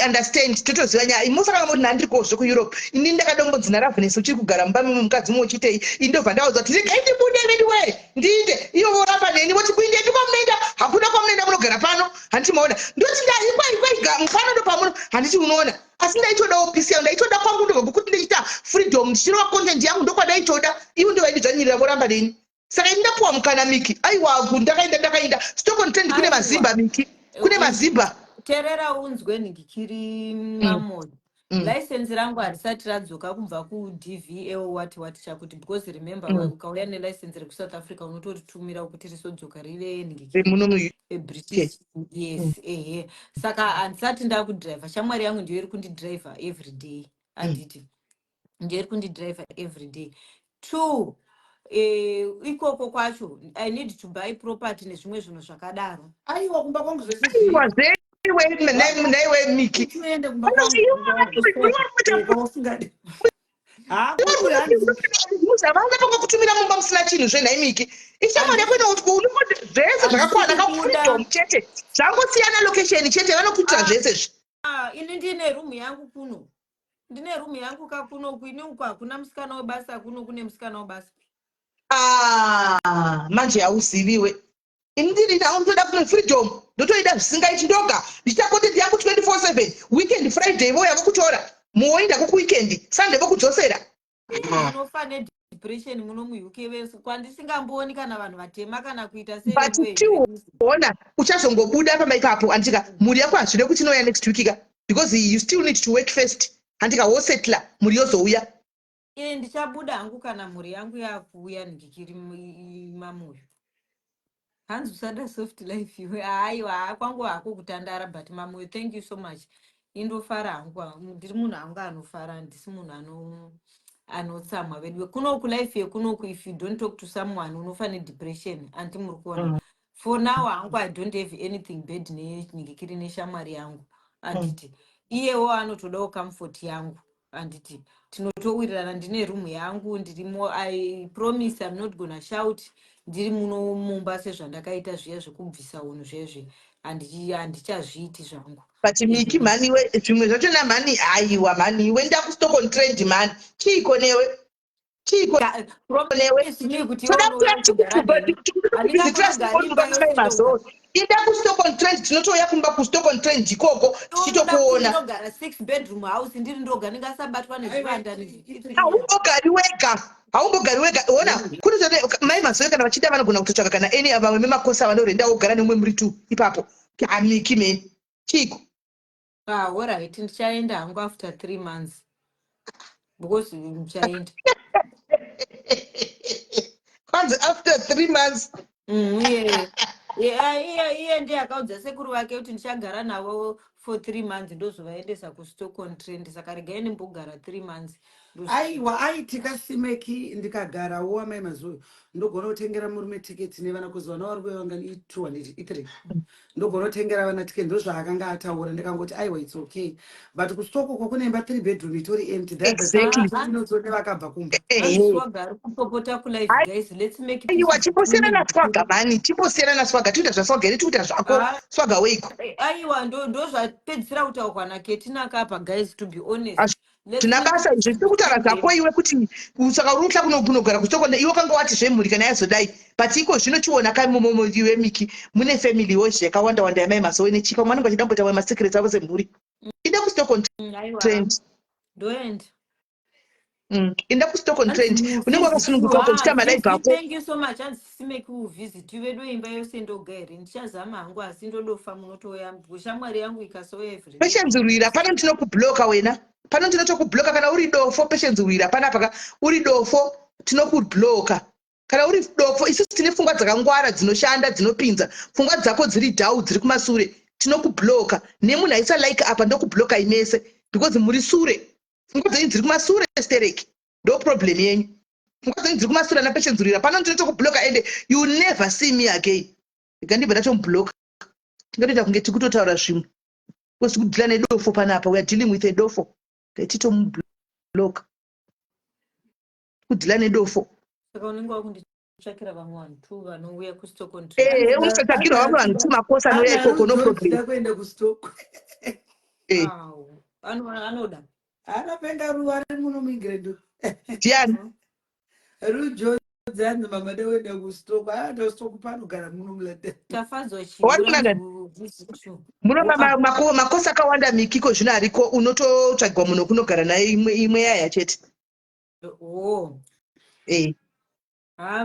understand. Totoziva nyaya. Musaka kuti ndiri kozvo ku Europe. Ini ndakadombodzina Raveness uchiri kugara mumba mukadzi mumwe uchitei. Indobva ndaudzwa kuti regai ndibude ndiwe. Ndinde. Iyo voramba neni voti kuinde ndikwamenda. Hakuna kwamenda munogara pano. Handiti maona. Ndoti ndaikwaiga mufana ndo pamuno. Handiti unoona. Asi ndaitodawo peace yangu. Ndaitoda kwangu ndobva kuti ndichita freedom. Ndichirova content yangu ndokwandaitoda. Ivo ndo vaindidzvanyirira voramba neni. Saka ndapuwa mukana Mecky. Aiwa ndakaenda. Stock on trend kune mazimba Mecky. Kune mazimba. Terera unzwe ndikiri mamoni. License rangu harisati radzoka kubva ku DVA wati chakuti because remember ukauya ne license reku South Africa unototumira kuti risodzoka rive ndikiri British. Yes. Saka handisati ndakudriver. Shamwari yangu ndiyo iri kundidriver every day. Anditi. Ndiyo iri kundidriver every day. 2 ikoko kwacho I need to buy property nezvimwe zvinhu zvakadaro. Aiwa kumba kwangu zvese naiwe Mecky. Tuende kumba kwangu. Muzavanga tokukutumira mumba musina chinhu zvenhai Mecky. Ishamwari yako inokuti zvese zvakakwana kakufreedom chete. Zvangosiyana location chete vanokuitira zvese. Ini ndine room yangu kuno. Ndine room yangu kakuno kuine uko hakuna musikana webasa kuno kune musikana webasa. Manje hauziviwe. Indiri ndauntoda kune freedom. Ndotoida zvisingaiti ndoga. Ndichita content yangu 24/7. Weekend Friday vo yavo kutora. Muoinda ku weekend. Sunday vo kudzosera. Unofane depression muno mu UK vese kwandisingamboni kana vanhu vatema kana kuita sei. But tiona uchazongobuda pamba ipapo andika muri yako hazvide kuti noya next week because you still need to work first. Andika wo settle muri yozouya. Ndichabuda hangu kana mhuri yangu yakuuya ndikiri mamoyo. Hanzi usada soft life iwe. Aiwa kwangu hako kutandara but mamoyo thank you so much. Indofara hangu ndiri munhu hangu anofara ndisi munhu anotsamwa vedu. Kunoku life yekunoku if you don't talk to someone unofane depression anti muri kuona. For now hangu I don't have anything bad ndikiri neshamwari yangu. Anditi iyewo anotodawo comfort yangu. Anditi tinotowirirana ndine room yangu ndirimo. I promise I'm not gonna shout. Ndiri muno mumba sezvandakaita zviya zvekubvisa unhu zvezve handichazviiti zvangu. But Mecky mani we zvimwe zvacho na mani aiwa mani we ndakustock on trend man. Chiko newe. chiko newe ida kustock on trend tinotoya kumba kustock on trend ikoko tichitokuona ndogara 6 bedroom house ndiri ndoga ndingasabatwa nezvivanda haumbogari wega ona kuri Mai Mazowe kana vachida vanogona kutotsvaka kana eni vamwe vemakosa vanoenda ogara nemwe muri 2 ipapo amiki meni chiko alright ndichaenda hangu after 3 months because ndichaenda kwanzi after 3 months iye ndiye akaudza sekuru vake kuti ndichagara navo for 3 months ndozovaendesa kustock on trend saka regai ndimbogara 3 months aiwa aitika simeki ndikagarawo Mai Mazowe ndogona kutengera murume tiketi nevana kuzwana vari kuivanga i200 ndogona kutengera vana tiketi ndozvaakanga ataura ndikangoti aiwa its okay but kustokoko kunemba 3 bedroom itori empty thatinodzone vakabva kumba swaga ari kupopota kulife guys let's make aiwa chimbosiyana naswaga mani chimbosiyana naswaga tiita zvaswaga iri tiita zvako swaga weiko aiwa ndozvapedzisira kutaurwa naKettina kapa guys to be honest tina basa izvo tiri kutaura zvako iwe kuti saka uri kutla kunogara kustokona iwe kanga wati zvemhuri kana yazodai but iko zvino chiona kaimomo iwe Mecky mune family wozhe yakawanda wanda yaMai Mazowe nechipa mwanenge achida kumbotaura masecrets avo semhuri ida kustock on trend ndoenda inda kustock on trend unenge wakasununguka uchiita madaive ako. Thank you so much simeki uvisit vedu imba yose ndogairi ndichazama hangu asi ndodofa munotoya shamwari yangu ikasauya everyday Patience Rwira pano ndinokubloka wena pano ndinotokubloka kana uri dofo Patience Rwira panapa uri dofo tinokubloka kana uri dofo isusu tine pfungwa dzakangwara dzinoshanda dzinopinza pfungwa dzako dziri dhau dziri kumasure tinokubloka nemunhu aisa like apa ndokubloka imese because muri sure pfungwa dzenyu dziri kumasure stereki ndo problem yenyu pfungwa dzenyu dziri kumasure na Patience Rwira pano ndinotokubloka and you will never see me again ndikandibva ndatomubloka tingatoita kunge tikutotaura zvimwe because kudila nedofo panapa we are dealing with a dofo ngatitomubloka kudila nedofo saka unenge wakunditsvakira vamwe vanhu 2 vanouya kustock on trend unotsvakirwa vamwe vanhu 2 makosa anouya ikoko no problem kuenda kustock anoda arapenga ruwari munomingredo ndiani rujodzanzi mama ndoenda kustock stock panogara munomulete tafadzwa makosa akawanda Mecky zvino ariko unototsvagwa munhu kunogara naye imwe yaya chete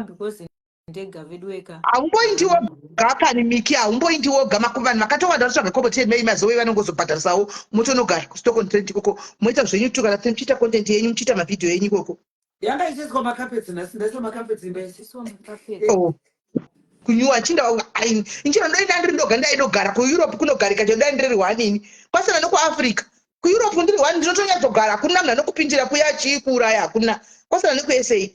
because ndega vedu weka haumboindiwo gapani Mecky haumboindiwo vanhu makatowanda vatsvaga kobo Mai Mazowe vanongozobhadharisawo motonogara kustock on trend ikoko moita zvenyu tu kana muchiita content yenyu muchiita mavhidhiyo yenyu ikoko yanga isiswa makapetsi nhasi ndaiswa makapetsi imba isiswa makapetsi kunyuwa chinda inchino ndoenda ndiri ndoga ndainogara kuEurope kunogarika chondai ndiri rwanini kwasina nokuAfrica kuEurope ndiri rwani ndinotonyadzogara hakuna munhu anokupindira kuya chiikuraya hakuna kwasina nekuSA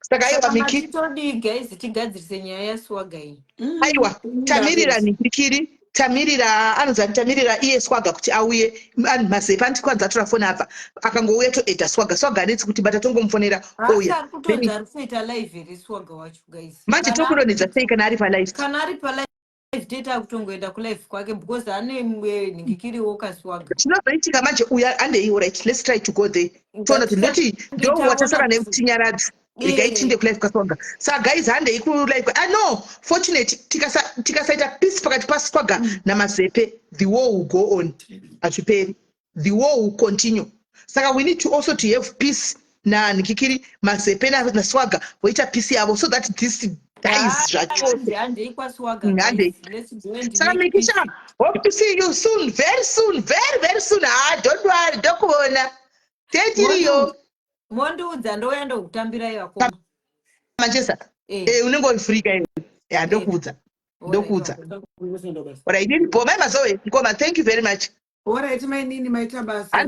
saka aiwa Mecky todi guys tigadzirise nyaya yaswaga iyi aiwa tamirira nikikiri tamirira anozani tamirira iye swaga kuti auye mazepe andikwanza atora foni apa akangouya toedha swaga anetsi kuti bata tongomufonera ouya kutodza kuita live iri swaga wacho guys manje tokunonedza sei kana ari palive data kutongoenda kulive kwake because ane nhingikiriwo kaswaga chinozoitika manje uya andei right let's try to go there toona kuti ndoti ndo watasara nekutinyaradza regai tinde kulive kaswaga saka guys handei kulive no fortunate tikasaita peace pakati paswaga namazepe the war will go on hazviperi the war will continue saka we need to also to have peace nanikikiri mazepe naswaga voita peace yavo so that this dies zvacho saka Mecky hope to see you soon very soon very soon don't worry ndokuona tetiriyo mondiudza ndouya ndokutambira ivako Manchester unenge uri free kai ndokuudza alright nini bo Mai Mazowe ngoma thank you very much alright mainini maita basa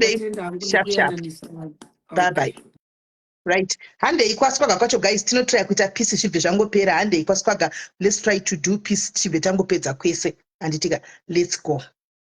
bye bye right handei kwaswaga kwacho guys tinotry kuita peace zvibve zvangopera handei kwaswaga let's try to do peace chibve tangopedza kwese handitika let's go